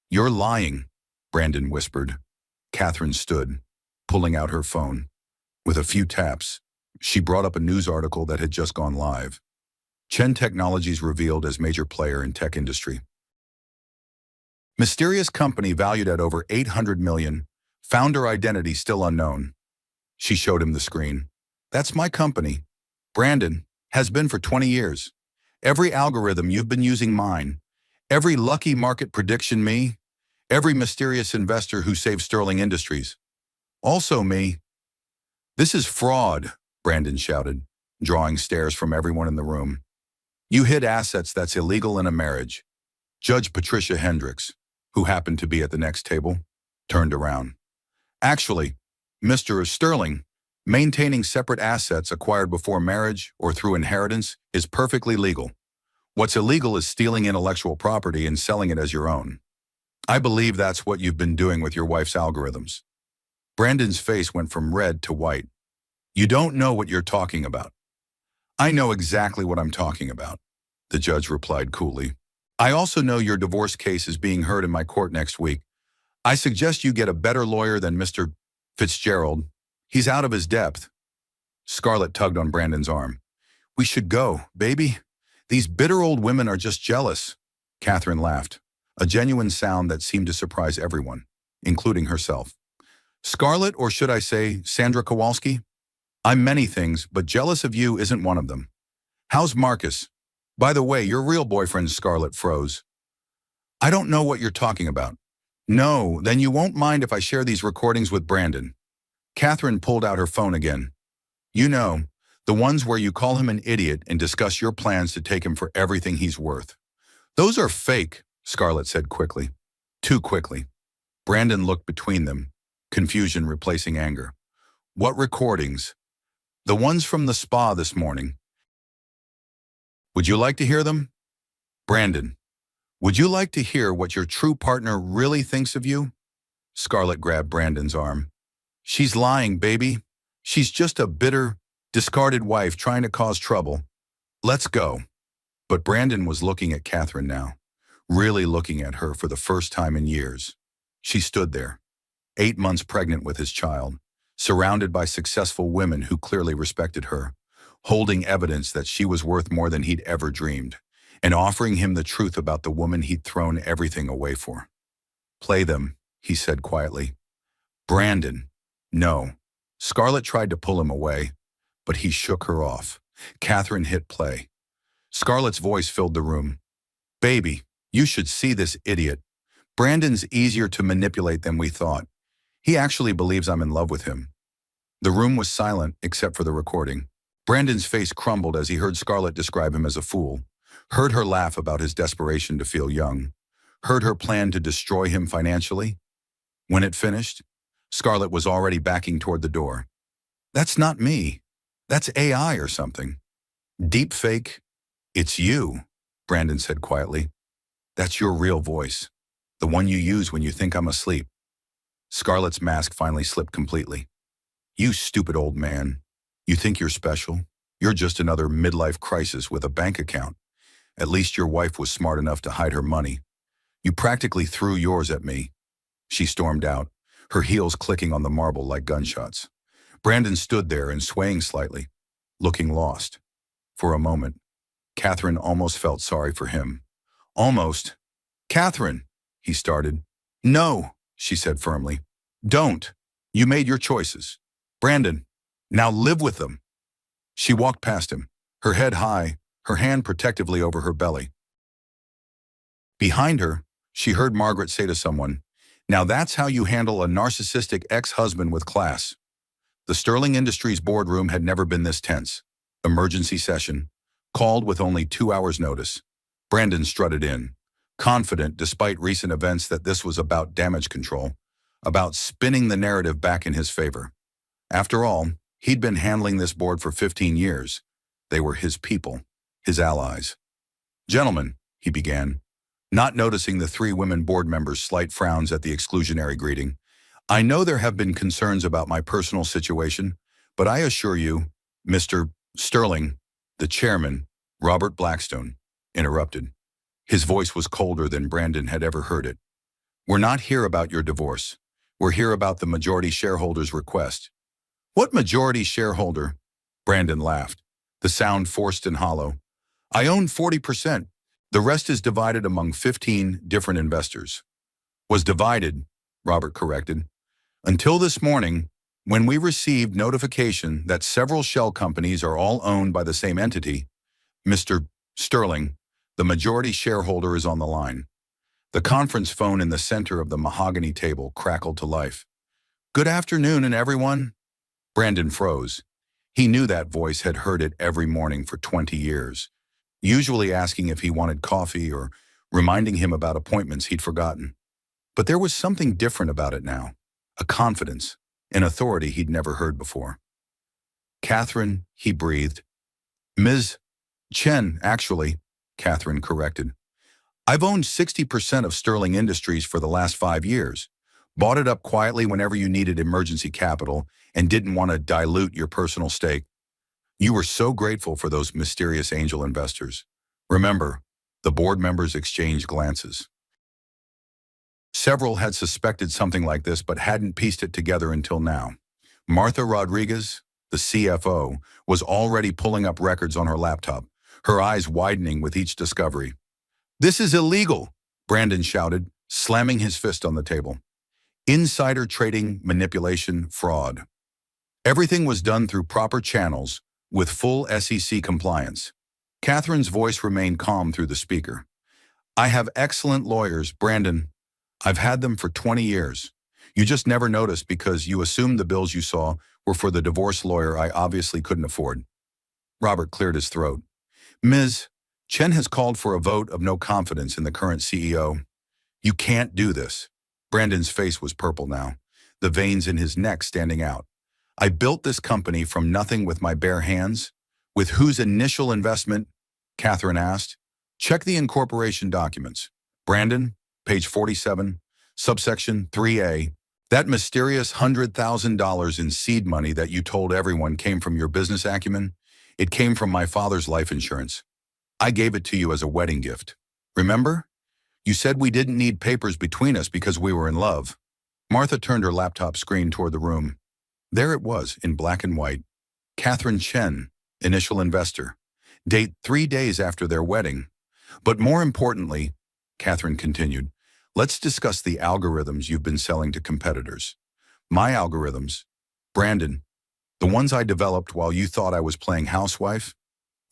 You're lying, Brandon whispered. Catherine stood, pulling out her phone. With a few taps, she brought up a news article that had just gone live. Chen Technologies revealed as major player in tech industry. Mysterious company valued at over 800 million, founder identity still unknown. She showed him the screen. That's my company. Brandon, has been for 20 years. Every algorithm you've been using mine. Every lucky market prediction me. Every mysterious investor who saved Sterling Industries. Also me. This is fraud, Brandon shouted, drawing stares from everyone in the room. You hid assets that's illegal in a marriage. Judge Patricia Hendricks, who happened to be at the next table, turned around. Actually, Mr. Sterling, maintaining separate assets acquired before marriage or through inheritance is perfectly legal. What's illegal is stealing intellectual property and selling it as your own. I believe that's what you've been doing with your wife's algorithms. Brandon's face went from red to white. You don't know what you're talking about. I know exactly what I'm talking about, the judge replied coolly. I also know your divorce case is being heard in my court next week. I suggest you get a better lawyer than Mr. Fitzgerald. He's out of his depth. Scarlett tugged on Brandon's arm. We should go, baby. These bitter old women are just jealous. Catherine laughed, a genuine sound that seemed to surprise everyone, including herself. Scarlett, or should I say Sandra Kowalski? I'm many things, but jealous of you isn't one of them. How's Marcus? By the way, your real boyfriend, Scarlett froze. I don't know what you're talking about. No, then you won't mind if I share these recordings with Brandon. Catherine pulled out her phone again. You know, the ones where you call him an idiot and discuss your plans to take him for everything he's worth. Those are fake, Scarlett said quickly. Too quickly. Brandon looked between them, confusion replacing anger. What recordings? The ones from the spa this morning. Would you like to hear them? Brandon, would you like to hear what your true partner really thinks of you? Scarlett grabbed Brandon's arm. She's lying, baby. She's just a bitter, discarded wife trying to cause trouble. Let's go. But Brandon was looking at Catherine now, really looking at her for the first time in years. She stood there, 8 months pregnant with his child, surrounded by successful women who clearly respected her, holding evidence that she was worth more than he'd ever dreamed, and offering him the truth about the woman he'd thrown everything away for. Play them, he said quietly. Brandon. No. Scarlett tried to pull him away, but he shook her off. Catherine hit play. Scarlett's voice filled the room. Baby, you should see this idiot. Brandon's easier to manipulate than we thought. He actually believes I'm in love with him. The room was silent except for the recording. Brandon's face crumbled as he heard Scarlett describe him as a fool, heard her laugh about his desperation to feel young, heard her plan to destroy him financially. When it finished, Scarlett was already backing toward the door. That's not me. That's AI or something. Deep fake. It's you, Brandon said quietly. That's your real voice, the one you use when you think I'm asleep. Scarlett's mask finally slipped completely. You stupid old man. You think you're special? You're just another midlife crisis with a bank account. At least your wife was smart enough to hide her money. You practically threw yours at me. She stormed out, her heels clicking on the marble like gunshots. Brandon stood there and swaying slightly, looking lost. For a moment, Catherine almost felt sorry for him. Almost. Catherine, he started. No, she said firmly. Don't. You made your choices. Brandon, now live with them. She walked past him, her head high, her hand protectively over her belly. Behind her, she heard Margaret say to someone, Now that's how you handle a narcissistic ex-husband with class. The Sterling Industries boardroom had never been this tense. Emergency session, called with only 2 hours' notice. Brandon strutted in, confident despite recent events that this was about damage control, about spinning the narrative back in his favor. After all, he'd been handling this board for 15 years. They were his people, his allies. Gentlemen, he began, not noticing the 3 women board members' slight frowns at the exclusionary greeting. I know there have been concerns about my personal situation, but I assure you, Mr. Sterling, the chairman, Robert Blackstone, interrupted. His voice was colder than Brandon had ever heard it. We're not here about your divorce. We're here about the majority shareholder's request. What majority shareholder? Brandon laughed, the sound forced and hollow. I own 40%. The rest is divided among 15 different investors. Was divided, Robert corrected. Until this morning, when we received notification that several shell companies are all owned by the same entity, Mr. Sterling, the majority shareholder, is on the line. The conference phone in the center of the mahogany table crackled to life. Good afternoon, everyone. Brandon froze. He knew that voice, had heard it every morning for 20 years, usually asking if he wanted coffee or reminding him about appointments he'd forgotten. But there was something different about it now, a confidence, an authority he'd never heard before. Catherine, he breathed. Ms. Chen, actually, Catherine corrected. I've owned 60% of Sterling Industries for the last 5 years, bought it up quietly whenever you needed emergency capital and didn't want to dilute your personal stake. You were so grateful for those mysterious angel investors. Remember, the board members exchanged glances. Several had suspected something like this but hadn't pieced it together until now. Martha Rodriguez, the CFO, was already pulling up records on her laptop, her eyes widening with each discovery. This is illegal, Brandon shouted, slamming his fist on the table. Insider trading, manipulation, fraud. Everything was done through proper channels, with full SEC compliance. Catherine's voice remained calm through the speaker. I have excellent lawyers, Brandon. I've had them for 20 years. You just never noticed because you assumed the bills you saw were for the divorce lawyer I obviously couldn't afford. Robert cleared his throat. Ms. Chen has called for a vote of no confidence in the current CEO. You can't do this. Brandon's face was purple now, the veins in his neck standing out. I built this company from nothing with my bare hands. With whose initial investment? Catherine asked. Check the incorporation documents. Brandon, page 47, subsection 3A. That mysterious $100,000 in seed money that you told everyone came from your business acumen, it came from my father's life insurance. I gave it to you as a wedding gift. Remember? You said we didn't need papers between us because we were in love. Martha turned her laptop screen toward the room. There it was, in black and white. Catherine Chen, initial investor. Date 3 days after their wedding. But more importantly, Catherine continued, let's discuss the algorithms you've been selling to competitors. My algorithms, Brandon, the ones I developed while you thought I was playing housewife,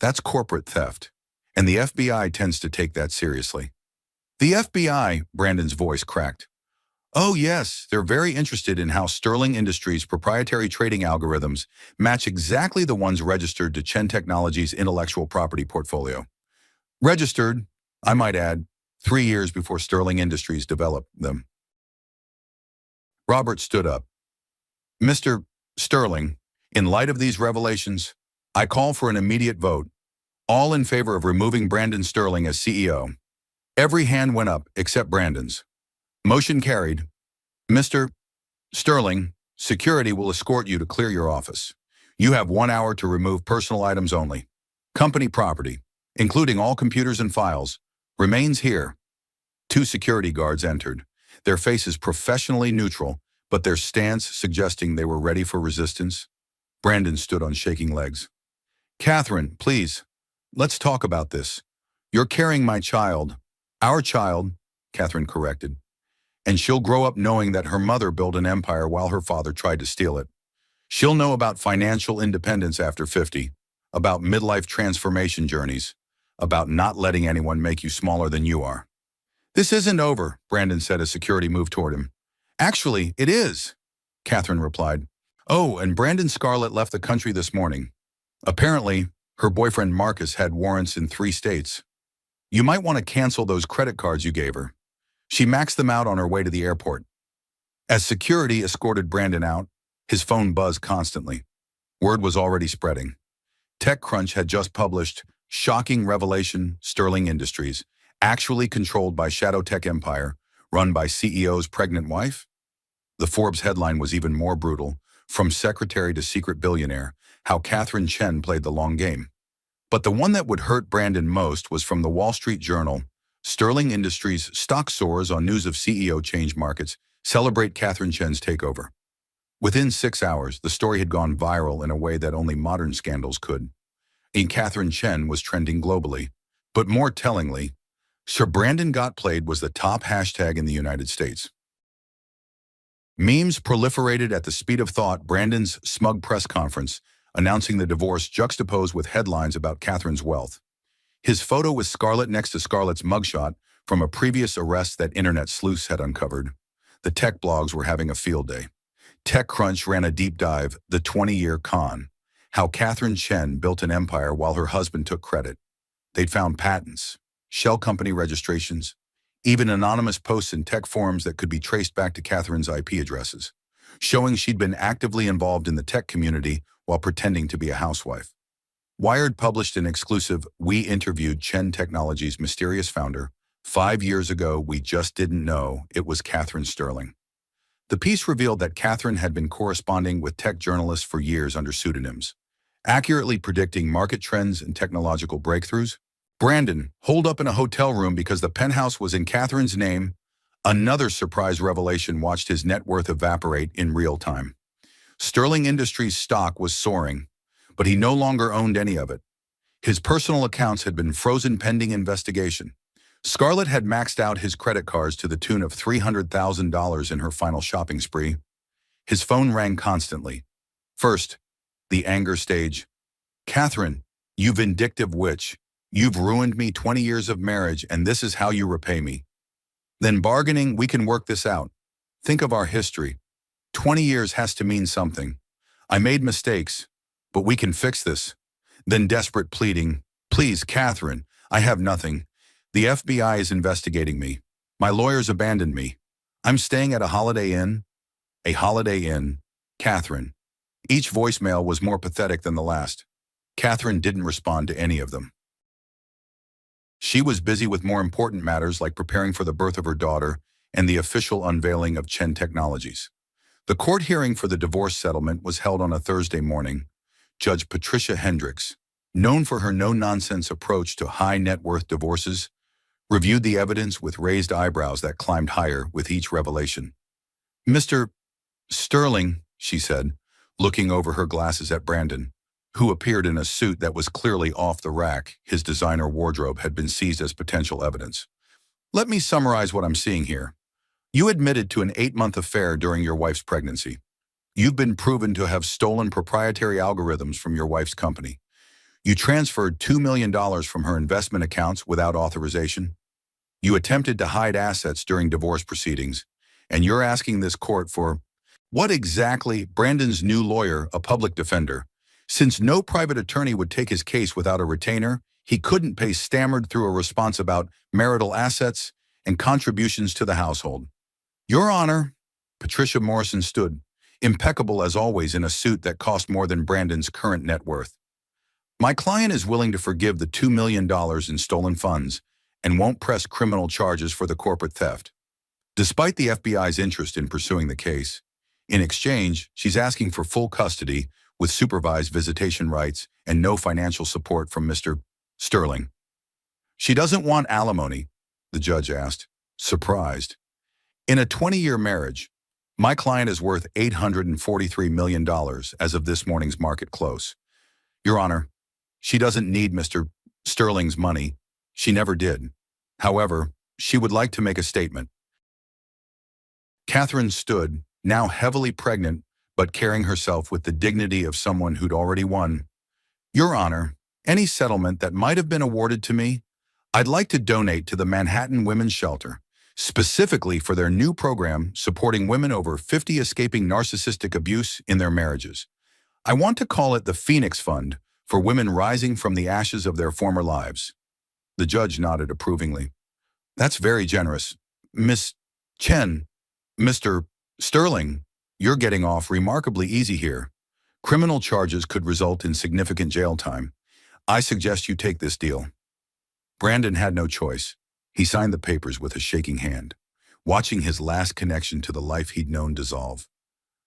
that's corporate theft. And the FBI tends to take that seriously. The FBI, Brandon's voice cracked. Oh yes, they're very interested in how Sterling Industries' proprietary trading algorithms match exactly the ones registered to Chen Technologies' intellectual property portfolio. Registered, I might add, 3 years before Sterling Industries developed them. Robert stood up. Mr. Sterling, in light of these revelations, I call for an immediate vote. All in favor of removing Brandon Sterling as CEO. Every hand went up except Brandon's. Motion carried. Mr. Sterling, security will escort you to clear your office. You have 1 hour to remove personal items only. Company property, including all computers and files, remains here. 2 security guards entered, their faces professionally neutral, but their stance suggesting they were ready for resistance. Brandon stood on shaking legs. Catherine, please, let's talk about this. You're carrying my child. Our child, Catherine corrected. And she'll grow up knowing that her mother built an empire while her father tried to steal it. She'll know about financial independence after 50, about midlife transformation journeys, about not letting anyone make you smaller than you are. This isn't over, Brandon said as security moved toward him. Actually, it is, Catherine replied. Oh, and Brandon Scarlett left the country this morning. Apparently, her boyfriend Marcus had warrants in 3 states. You might want to cancel those credit cards you gave her. She maxed them out on her way to the airport. As security escorted Brandon out, his phone buzzed constantly. Word was already spreading. TechCrunch had just published shocking revelation: Sterling Industries, actually controlled by Shadow Tech Empire, run by CEO's pregnant wife? The Forbes headline was even more brutal: from secretary to secret billionaire, how Catherine Chen played the long game. But the one that would hurt Brandon most was from the Wall Street Journal. Sterling Industries stock soars on news of CEO change markets, celebrate Catherine Chen's takeover. Within 6 hours, the story had gone viral in a way that only modern scandals could. And Catherine Chen was trending globally. But more tellingly, Sir Brandon got played was the top hashtag in the United States. Memes proliferated at the speed of thought. Brandon's smug press conference announcing the divorce juxtaposed with headlines about Catherine's wealth. His photo with Scarlett next to Scarlett's mugshot from a previous arrest that internet sleuths had uncovered. The tech blogs were having a field day. TechCrunch ran a deep dive, the 20-year con, how Catherine Chen built an empire while her husband took credit. They'd found patents, shell company registrations, even anonymous posts in tech forums that could be traced back to Catherine's IP addresses, showing she'd been actively involved in the tech community while pretending to be a housewife. Wired published an exclusive, "We interviewed Chen Technologies' mysterious founder. 5 years ago, we just didn't know it was Catherine Sterling." The piece revealed that Catherine had been corresponding with tech journalists for years under pseudonyms, accurately predicting market trends and technological breakthroughs. Brandon, holed up in a hotel room because the penthouse was in Catherine's name, another surprise revelation watched his net worth evaporate in real time. Sterling Industries stock was soaring, but he no longer owned any of it. His personal accounts had been frozen pending investigation. Scarlett had maxed out his credit cards to the tune of $300,000 in her final shopping spree. His phone rang constantly. First, the anger stage. Catherine, you vindictive witch. You've ruined me 20 years of marriage, and this is how you repay me. Then bargaining, we can work this out. Think of our history. 20 years has to mean something. I made mistakes, but we can fix this. Then desperate pleading, please, Catherine, I have nothing. The FBI is investigating me. My lawyers abandoned me. I'm staying at a Holiday Inn. A Holiday Inn. Catherine. Each voicemail was more pathetic than the last. Catherine didn't respond to any of them. She was busy with more important matters like preparing for the birth of her daughter and the official unveiling of Chen Technologies. The court hearing for the divorce settlement was held on a Thursday morning. Judge Patricia Hendricks, known for her no-nonsense approach to high-net-worth divorces, reviewed the evidence with raised eyebrows that climbed higher with each revelation. "Mr. Sterling," she said, looking over her glasses at Brandon, who appeared in a suit that was clearly off the rack. His designer wardrobe had been seized as potential evidence. "Let me summarize what I'm seeing here. You admitted to an 8-month affair during your wife's pregnancy. You've been proven to have stolen proprietary algorithms from your wife's company. You transferred $2 million from her investment accounts without authorization. You attempted to hide assets during divorce proceedings, and you're asking this court for what exactly?" Brandon's new lawyer, a public defender, since no private attorney would take his case without a retainer, he couldn't pay, stammered through a response about marital assets and contributions to the household. "Your Honor," Patricia Morrison stood, impeccable as always in a suit that cost more than Brandon's current net worth. "My client is willing to forgive the $2 million in stolen funds and won't press criminal charges for the corporate theft. Despite the FBI's interest in pursuing the case, in exchange, she's asking for full custody with supervised visitation rights and no financial support from Mr. Sterling." "She doesn't want alimony?" the judge asked, surprised. "In a 20-year marriage, my client is worth $843 million as of this morning's market close. Your Honor, she doesn't need Mr. Sterling's money. She never did. However, she would like to make a statement." Catherine stood, now heavily pregnant, but carrying herself with the dignity of someone who'd already won. "Your Honor, any settlement that might have been awarded to me, I'd like to donate to the Manhattan Women's Shelter, specifically for their new program supporting women over 50 escaping narcissistic abuse in their marriages. I want to call it the Phoenix Fund for women rising from the ashes of their former lives." The judge nodded approvingly. "That's very generous. Miss Chen, Mr. Sterling, you're getting off remarkably easy here. Criminal charges could result in significant jail time. I suggest you take this deal." Brandon had no choice. He signed the papers with a shaking hand, watching his last connection to the life he'd known dissolve.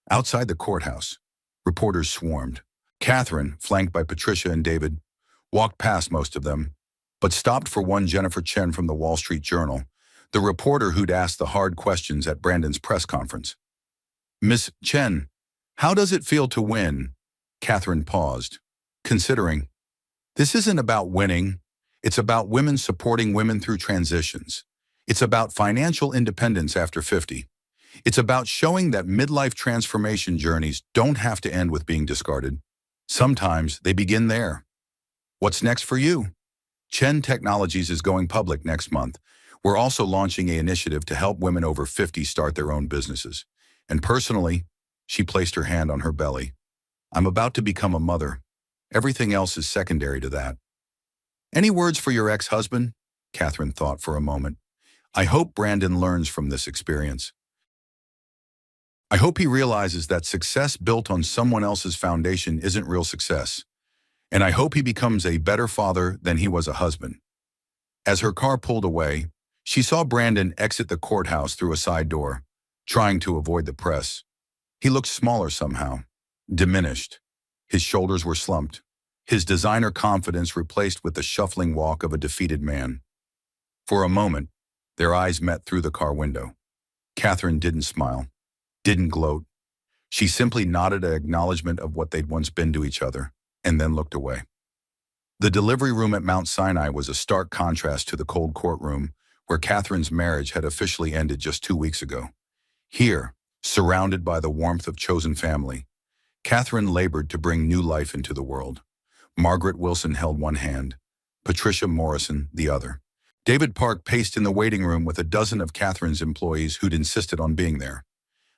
Outside the courthouse, reporters swarmed. Catherine, flanked by Patricia and David, walked past most of them, but stopped for one, Jennifer Chen from the Wall Street Journal, the reporter who'd asked the hard questions at Brandon's press conference. "Miss Chen, how does it feel to win?" Catherine paused, considering. "This isn't about winning. It's about women supporting women through transitions. It's about financial independence after 50. It's about showing that midlife transformation journeys don't have to end with being discarded. Sometimes they begin there. What's next for you?" Chen Technologies is going public next month. We're also launching an initiative to help women over 50 start their own businesses. And personally, she placed her hand on her belly, I'm about to become a mother. Everything else is secondary to that. "Any words for your ex-husband?" Catherine thought for a moment. "I hope Brandon learns from this experience. I hope he realizes that success built on someone else's foundation isn't real success. And I hope he becomes a better father than he was a husband." As her car pulled away, she saw Brandon exit the courthouse through a side door, trying to avoid the press. He looked smaller somehow, diminished. His shoulders were slumped, his designer confidence replaced with the shuffling walk of a defeated man. For a moment, their eyes met through the car window. Catherine didn't smile, didn't gloat. She simply nodded an acknowledgement of what they'd once been to each other, and then looked away. The delivery room at Mount Sinai was a stark contrast to the cold courtroom where Catherine's marriage had officially ended just 2 weeks ago. Here, surrounded by the warmth of chosen family, Catherine labored to bring new life into the world. Margaret Wilson held one hand, Patricia Morrison the other. David Park paced in the waiting room with a dozen of Catherine's employees who'd insisted on being there.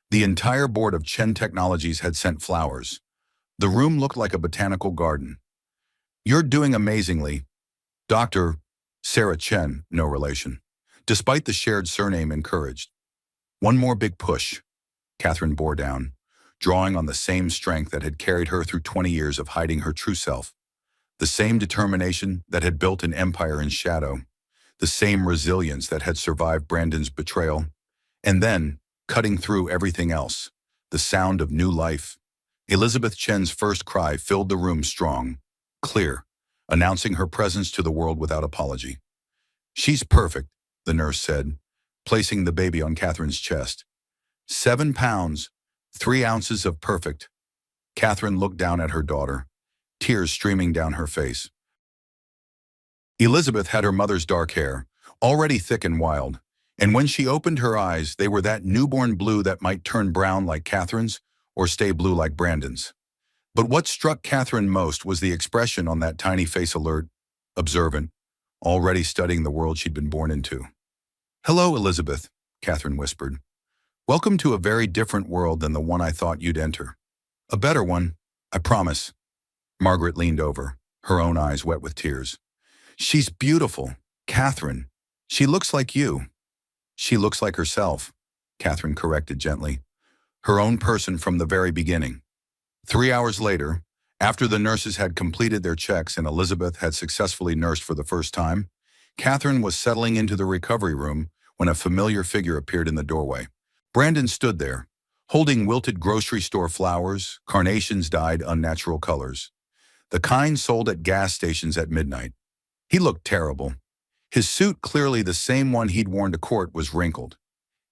The entire board of Chen Technologies had sent flowers. The room looked like a botanical garden. "You're doing amazingly, Dr. Sarah Chen, no relation." Despite the shared surname encouraged. "One more big push," Catherine bore down, drawing on the same strength that had carried her through 20 years of hiding her true self. The same determination that had built an empire in shadow. The same resilience that had survived Brandon's betrayal. And then, cutting through everything else, the sound of new life. Elizabeth Chen's first cry filled the room strong, clear, announcing her presence to the world without apology. "She's perfect," the nurse said, placing the baby on Catherine's chest. 7 pounds, 3 ounces of perfect. Catherine looked down at her daughter, tears streaming down her face. Elizabeth had her mother's dark hair, already thick and wild, and when she opened her eyes, they were that newborn blue that might turn brown like Catherine's or stay blue like Brandon's. But what struck Catherine most was the expression on that tiny face, alert, observant, already studying the world she'd been born into. "Hello, Elizabeth," Catherine whispered. "Welcome to a very different world than the one I thought you'd enter. A better one, I promise." Margaret leaned over, her own eyes wet with tears. "She's beautiful, Catherine. She looks like you." "She looks like herself," Catherine corrected gently. "Her own person from the very beginning." 3 hours later, after the nurses had completed their checks and Elizabeth had successfully nursed for the first time, Catherine was settling into the recovery room when a familiar figure appeared in the doorway. Brandon stood there, holding wilted grocery store flowers, carnations dyed unnatural colors. The kind sold at gas stations at midnight. He looked terrible. His suit, clearly the same one he'd worn to court, was wrinkled.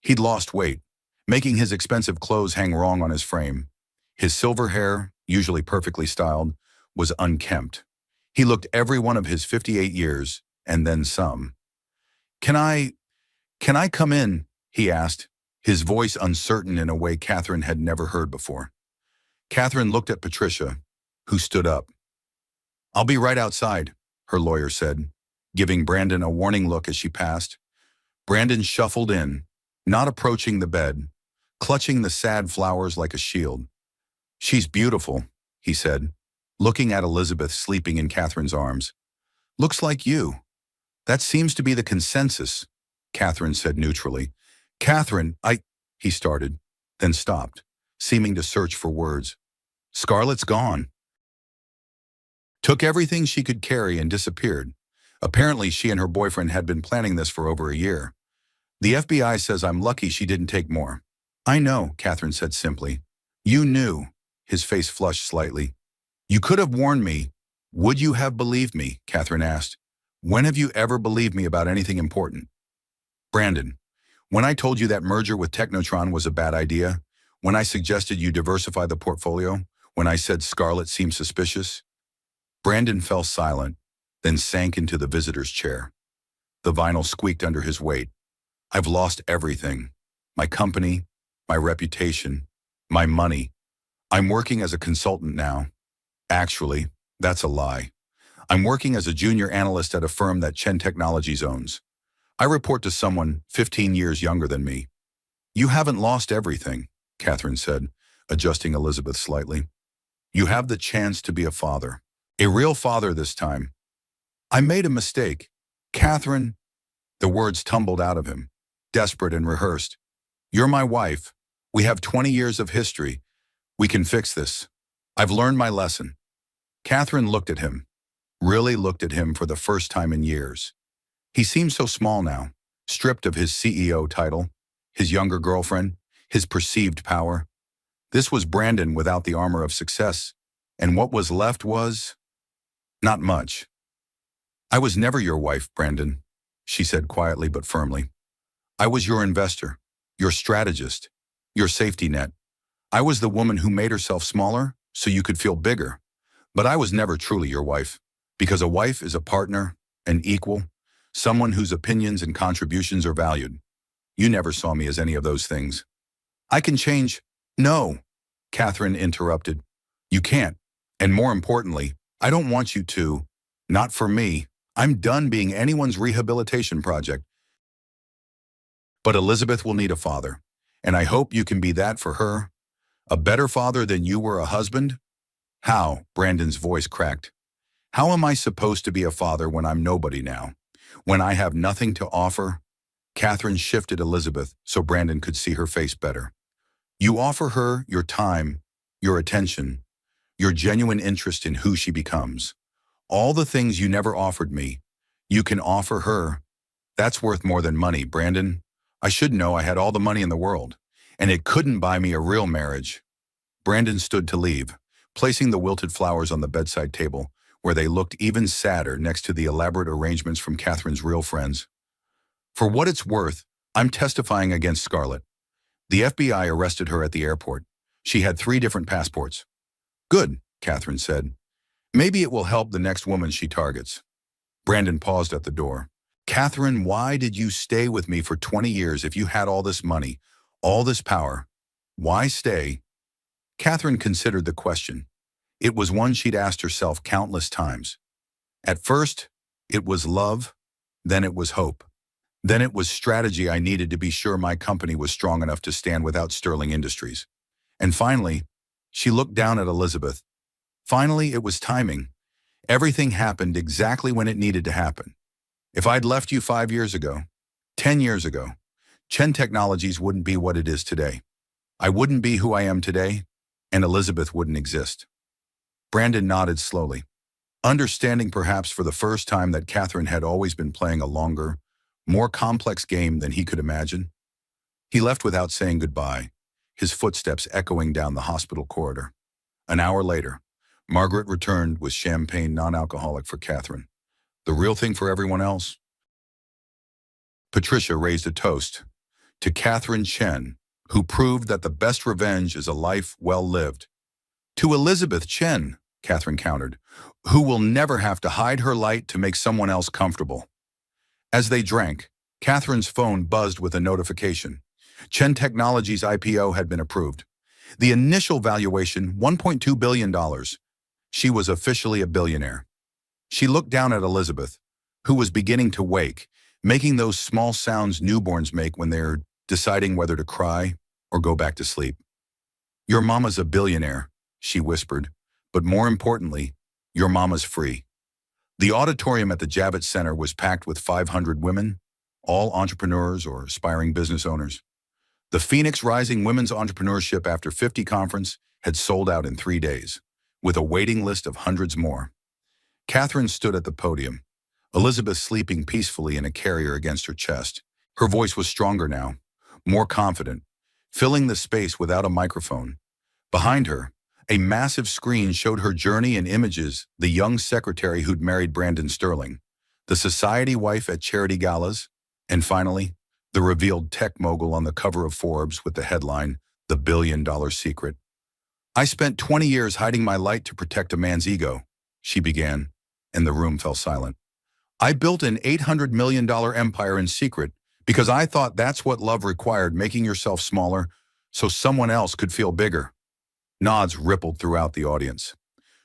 He'd lost weight, making his expensive clothes hang wrong on his frame. His silver hair, usually perfectly styled, was unkempt. He looked every one of his 58 years, and then some. Can I come in?" he asked, his voice uncertain in a way Catherine had never heard before. Catherine looked at Patricia, who stood up. "I'll be right outside," her lawyer said, giving Brandon a warning look as she passed. Brandon shuffled in, not approaching the bed, clutching the sad flowers like a shield. "She's beautiful," he said, looking at Elizabeth sleeping in Catherine's arms. "Looks like you." "That seems to be the consensus," Catherine said neutrally. "Catherine, he started, then stopped, seeming to search for words. "Scarlett's gone." Took everything she could carry and disappeared. Apparently she and her boyfriend had been planning this for over a year. "The FBI says I'm lucky she didn't take more." "I know," Catherine said simply. "You knew." His face flushed slightly. "You could have warned me. Would you have believed me?" Catherine asked. "When have you ever believed me about anything important?" "Brandon, when I told you that merger with Technotron was a bad idea, when I suggested you diversify the portfolio, when I said Scarlett seemed suspicious." Brandon fell silent, then sank into the visitor's chair. The vinyl squeaked under his weight. "I've lost everything. My company, my reputation, my money. I'm working as a consultant now. Actually, that's a lie. I'm working as a junior analyst at a firm that Chen Technologies owns. I report to someone 15 years younger than me." "You haven't lost everything," Catherine said, adjusting Elizabeth slightly. "You have the chance to be a father. A real father this time." "I made a mistake. Catherine," the words tumbled out of him, desperate and rehearsed. "You're my wife. We have 20 years of history. We can fix this. I've learned my lesson." Catherine looked at him, really looked at him for the first time in years. He seemed so small now, stripped of his CEO title, his younger girlfriend, his perceived power. This was Brandon without the armor of success, and what was left was not much. "I was never your wife, Brandon," she said quietly but firmly. "I was your investor, your strategist, your safety net. I was the woman who made herself smaller so you could feel bigger. But I was never truly your wife, because a wife is a partner, an equal, someone whose opinions and contributions are valued. You never saw me as any of those things." "I can change." "No," Catherine interrupted. "You can't. And more importantly, I don't want you to. Not for me. I'm done being anyone's rehabilitation project. But Elizabeth will need a father, and I hope you can be that for her. A better father than you were a husband? How? Brandon's voice cracked. How am I supposed to be a father when I'm nobody now? When I have nothing to offer? Catherine shifted Elizabeth so Brandon could see her face better. You offer her your time, your attention, your genuine interest in who she becomes. All the things you never offered me, you can offer her. That's worth more than money, Brandon. I should know I had all the money in the world, and it couldn't buy me a real marriage. Brandon stood to leave, placing the wilted flowers on the bedside table, where they looked even sadder next to the elaborate arrangements from Catherine's real friends. For what it's worth, I'm testifying against Scarlett. The FBI arrested her at the airport. She had 3 different passports. Good, Catherine said. Maybe it will help the next woman she targets. Brandon paused at the door. Catherine, why did you stay with me for 20 years if you had all this money, all this power? Why stay? Catherine considered the question. It was one she'd asked herself countless times. At first, it was love, then it was hope. Then it was strategy. I needed to be sure my company was strong enough to stand without Sterling Industries. And finally, she looked down at Elizabeth. Finally, it was timing. Everything happened exactly when it needed to happen. If I'd left you 5 years ago, 10 years ago, Chen Technologies wouldn't be what it is today. I wouldn't be who I am today, and Elizabeth wouldn't exist. Brandon nodded slowly, understanding perhaps for the first time that Catherine had always been playing a longer, more complex game than he could imagine. He left without saying goodbye, his footsteps echoing down the hospital corridor. An hour later, Margaret returned with champagne non-alcoholic for Catherine. The real thing for everyone else? Patricia raised a toast to Catherine Chen, who proved that the best revenge is a life well lived. To Elizabeth Chen, Catherine countered, who will never have to hide her light to make someone else comfortable. As they drank, Catherine's phone buzzed with a notification. Chen Technologies' IPO had been approved. The initial valuation, $1.2 billion. She was officially a billionaire. She looked down at Elizabeth, who was beginning to wake, making those small sounds newborns make when they're deciding whether to cry or go back to sleep. Your mama's a billionaire, she whispered, but more importantly, your mama's free. The auditorium at the Javits Center was packed with 500 women, all entrepreneurs or aspiring business owners. The Phoenix Rising Women's Entrepreneurship After 50 conference had sold out in 3 days, with a waiting list of hundreds more. Catherine stood at the podium, Elizabeth sleeping peacefully in a carrier against her chest. Her voice was stronger now, more confident, filling the space without a microphone. Behind her, a massive screen showed her journey in images, the young secretary who'd married Brandon Sterling, the society wife at charity galas, and finally, the revealed tech mogul on the cover of Forbes with the headline, The $1 Billion Secret. I spent 20 years hiding my light to protect a man's ego, she began, and the room fell silent. I built an $800 million empire in secret because I thought that's what love required, making yourself smaller so someone else could feel bigger. Nods rippled throughout the audience.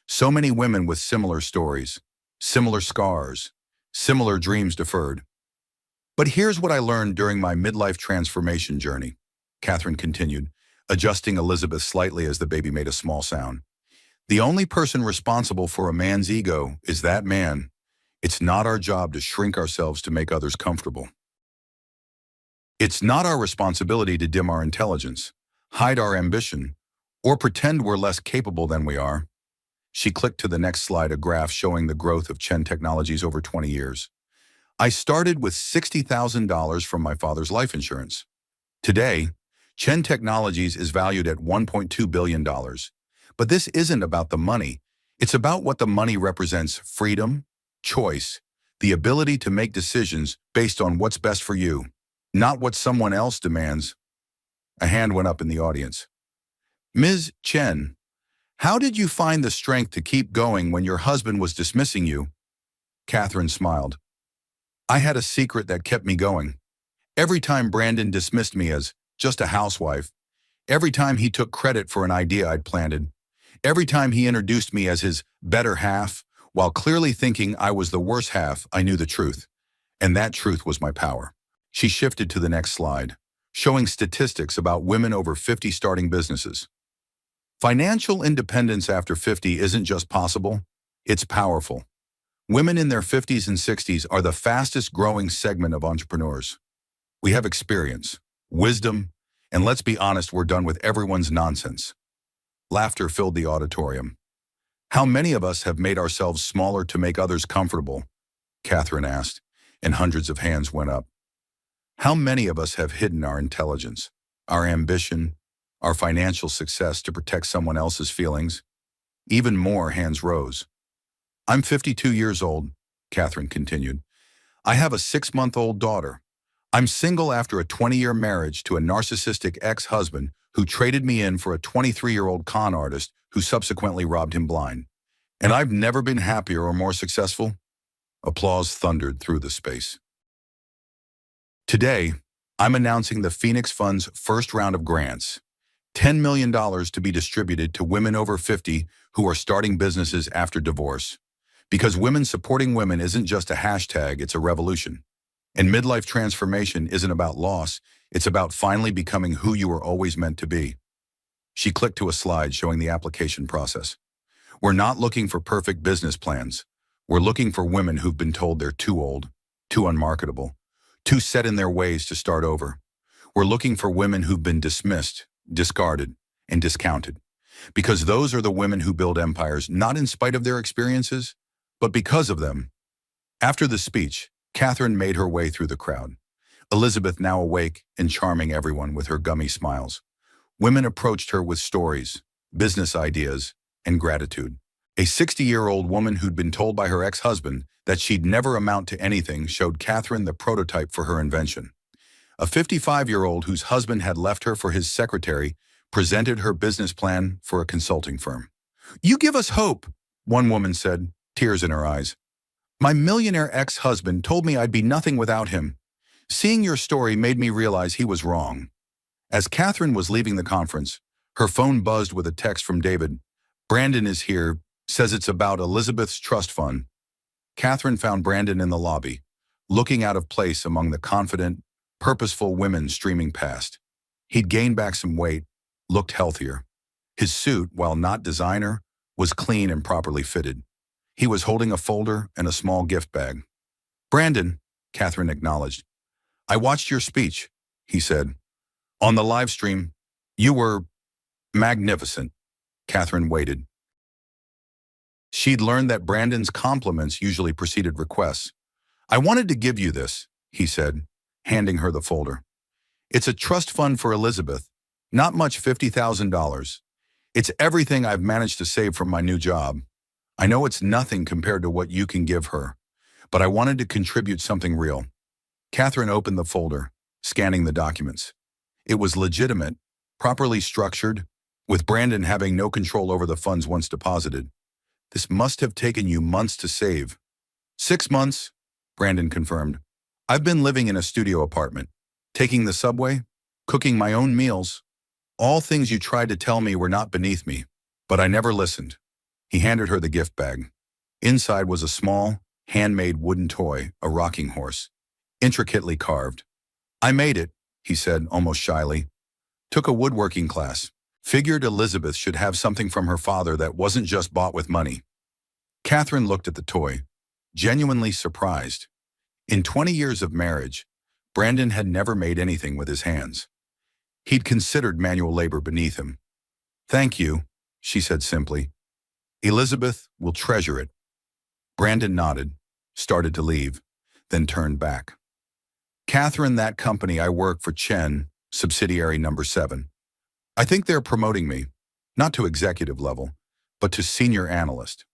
So many women with similar stories, similar scars, similar dreams deferred. But here's what I learned during my midlife transformation journey, Catherine continued, adjusting Elizabeth slightly as the baby made a small sound. The only person responsible for a man's ego is that man. It's not our job to shrink ourselves to make others comfortable. It's not our responsibility to dim our intelligence, hide our ambition, or pretend we're less capable than we are. She clicked to the next slide, a graph showing the growth of Chen Technologies over 20 years. I started with $60,000 from my father's life insurance. Today, Chen Technologies is valued at $1.2 billion. But this isn't about the money. It's about what the money represents: freedom, choice, the ability to make decisions based on what's best for you, not what someone else demands. A hand went up in the audience. Ms. Chen, how did you find the strength to keep going when your husband was dismissing you? Catherine smiled. I had a secret that kept me going. Every time Brandon dismissed me as just a housewife, every time he took credit for an idea I'd planted, every time he introduced me as his better half While clearly thinking I was the worse half, I knew the truth, and that truth was my power. She shifted to the next slide, showing statistics about women over 50 starting businesses. Financial independence after 50 isn't just possible, it's powerful. Women in their 50s and 60s are the fastest growing segment of entrepreneurs. We have experience, wisdom, and let's be honest, we're done with everyone's nonsense. Laughter filled the auditorium. How many of us have made ourselves smaller to make others comfortable? Catherine asked, and hundreds of hands went up. How many of us have hidden our intelligence, our ambition, our financial success to protect someone else's feelings? Even more hands rose. I'm 52 years old, Catherine continued. I have a 6-month-old daughter. I'm single after a 20-year marriage to a narcissistic ex-husband who traded me in for a 23-year-old con artist who subsequently robbed him blind. And I've never been happier or more successful. Applause thundered through the space. Today, I'm announcing the Phoenix Fund's first round of grants, $10 million to be distributed to women over 50 who are starting businesses after divorce. Because women supporting women isn't just a hashtag, it's a revolution. And midlife transformation isn't about loss, it's about finally becoming who you were always meant to be. She clicked to a slide showing the application process. We're not looking for perfect business plans. We're looking for women who've been told they're too old, too unmarketable, too set in their ways to start over. We're looking for women who've been dismissed, discarded, and discounted. Because those are the women who build empires, not in spite of their experiences, but because of them. After the speech, Catherine made her way through the crowd, Elizabeth now awake and charming everyone with her gummy smiles. Women approached her with stories, business ideas, and gratitude. A 60-year-old woman who'd been told by her ex-husband that she'd never amount to anything showed Catherine the prototype for her invention. A 55-year-old whose husband had left her for his secretary presented her business plan for a consulting firm. "You give us hope," one woman said, tears in her eyes. "My millionaire ex-husband told me I'd be nothing without him. Seeing your story made me realize he was wrong." As Catherine was leaving the conference, her phone buzzed with a text from David. "Brandon is here, says it's about Elizabeth's trust fund." Catherine found Brandon in the lobby, looking out of place among the confident, purposeful women streaming past. He'd gained back some weight, looked healthier. His suit, while not designer, was clean and properly fitted. He was holding a folder and a small gift bag. "Brandon," Catherine acknowledged. "I watched your speech," he said. "On the live stream, you were magnificent." Catherine waited. She'd learned that Brandon's compliments usually preceded requests. "I wanted to give you this," he said, handing her the folder. "It's a trust fund for Elizabeth. Not much, $50,000. It's everything I've managed to save from my new job. I know it's nothing compared to what you can give her, but I wanted to contribute something real." Catherine opened the folder, scanning the documents. It was legitimate, properly structured, with Brandon having no control over the funds once deposited. "This must have taken you months to save." "6 months," Brandon confirmed. "I've been living in a studio apartment, taking the subway, cooking my own meals. All things you tried to tell me were not beneath me, but I never listened." He handed her the gift bag. Inside was a small, handmade wooden toy, a rocking horse, intricately carved. "I made it," he said, almost shyly. "Took a woodworking class. Figured Elizabeth should have something from her father that wasn't just bought with money." Catherine looked at the toy, genuinely surprised. In 20 years of marriage, Brandon had never made anything with his hands. He'd considered manual labor beneath him. "Thank you," she said simply. "Elizabeth will treasure it." Brandon nodded, started to leave, then turned back. "Catherine, that company I work for, Chen, subsidiary number 7. I think they're promoting me, not to executive level, but to senior analyst.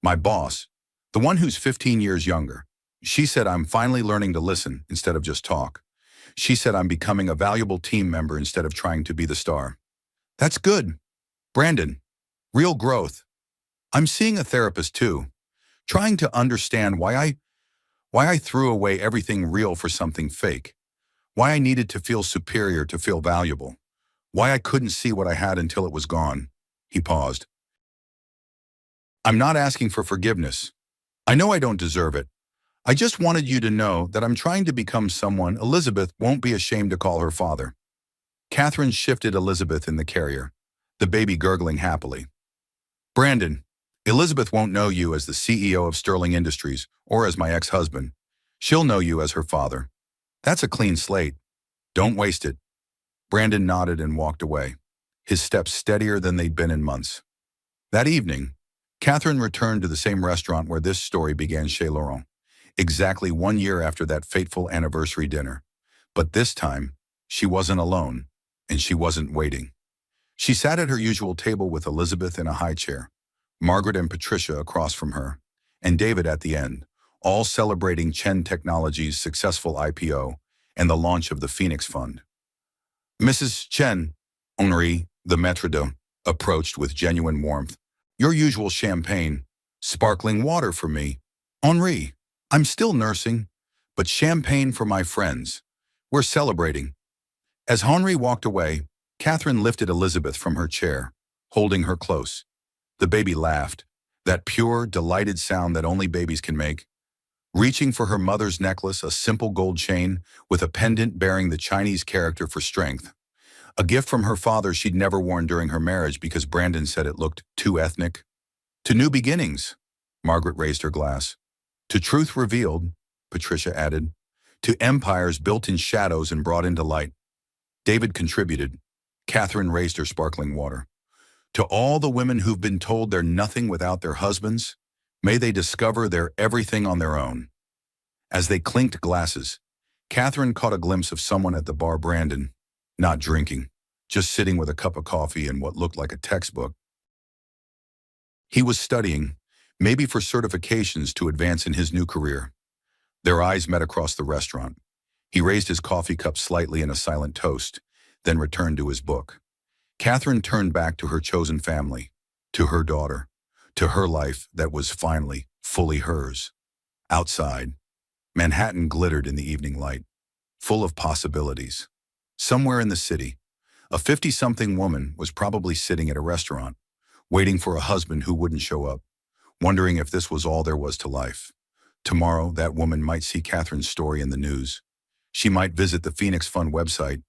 My boss, the one who's 15 years younger, she said I'm finally learning to listen instead of just talk. She said I'm becoming a valuable team member instead of trying to be the star." "That's good. Brandon, real growth. I'm seeing a therapist too, trying to understand why I threw away everything real for something fake, why I needed to feel superior to feel valuable, why I couldn't see what I had until it was gone." He paused. "I'm not asking for forgiveness. I know I don't deserve it. I just wanted you to know that I'm trying to become someone Elizabeth won't be ashamed to call her father. Catherine shifted Elizabeth in the carrier, the baby gurgling happily. Brandon, Elizabeth won't know you as the CEO of Sterling Industries or as my ex-husband. She'll know you as her father. That's a clean slate. Don't waste it. Brandon nodded and walked away, his steps steadier than they'd been in months. That evening, Catherine returned to the same restaurant where this story began chez Laurent, exactly 1 year after that fateful anniversary dinner. But this time, she wasn't alone, and she wasn't waiting. She sat at her usual table with Elizabeth in a high chair, Margaret and Patricia across from her, and David at the end, all celebrating Chen Technologies' successful IPO and the launch of the Phoenix Fund. Mrs. Chen, Henri, the maître d'hôtel, approached with genuine warmth. Your usual champagne, sparkling water for me. Henri, I'm still nursing, but champagne for my friends. We're celebrating. As Henri walked away, Catherine lifted Elizabeth from her chair, holding her close. The baby laughed, that pure, delighted sound that only babies can make. Reaching for her mother's necklace, a simple gold chain with a pendant bearing the Chinese character for strength. A gift from her father she'd never worn during her marriage because Brandon said it looked too ethnic. To new beginnings, Margaret raised her glass. To truth revealed, Patricia added. To empires built in shadows and brought into light. David contributed. Catherine raised her sparkling water. To all the women who've been told they're nothing without their husbands, may they discover they're everything on their own. As they clinked glasses, Catherine caught a glimpse of someone at the bar. Brandon, not drinking, just sitting with a cup of coffee and what looked like a textbook. He was studying, maybe for certifications to advance in his new career. Their eyes met across the restaurant. He raised his coffee cup slightly in a silent toast, then returned to his book. Catherine turned back to her chosen family, to her daughter, to her life that was finally fully hers. Outside, Manhattan glittered in the evening light, full of possibilities. Somewhere in the city, a 50-something woman was probably sitting at a restaurant, waiting for a husband who wouldn't show up, wondering if this was all there was to life. Tomorrow, that woman might see Catherine's story in the news. She might visit the Phoenix Fund website.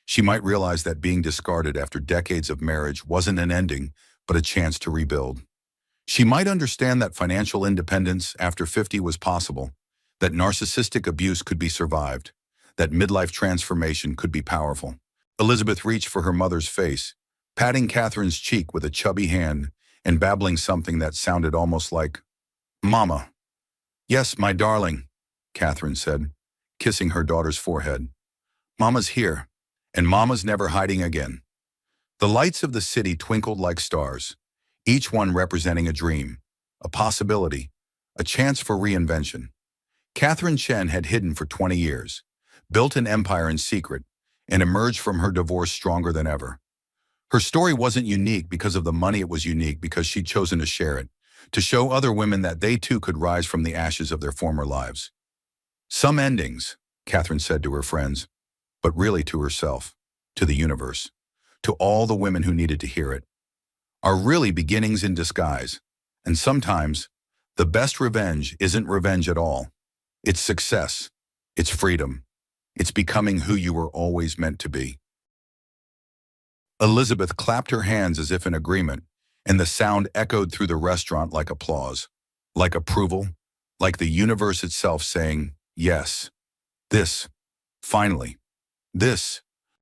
She might realize that being discarded after decades of marriage wasn't an ending, but a chance to rebuild. She might understand that financial independence after 50 was possible, that narcissistic abuse could be survived, that midlife transformation could be powerful. Elizabeth reached for her mother's face, patting Catherine's cheek with a chubby hand and babbling something that sounded almost like, "Mama." "Yes, my darling," Catherine said, kissing her daughter's forehead. "Mama's here, and Mama's never hiding again." The lights of the city twinkled like stars, each one representing a dream, a possibility, a chance for reinvention. Catherine Chen had hidden for 20 years, built an empire in secret, and emerged from her divorce stronger than ever. Her story wasn't unique because of the money, it was unique because she'd chosen to share it, to show other women that they too could rise from the ashes of their former lives. Some endings, Catherine said to her friends, but really to herself, to the universe, to all the women who needed to hear it, are really beginnings in disguise. And sometimes, the best revenge isn't revenge at all. It's success. It's freedom. It's becoming who you were always meant to be. Elizabeth clapped her hands as if in agreement, and the sound echoed through the restaurant like applause, like approval, like the universe itself saying, yes, this, finally, this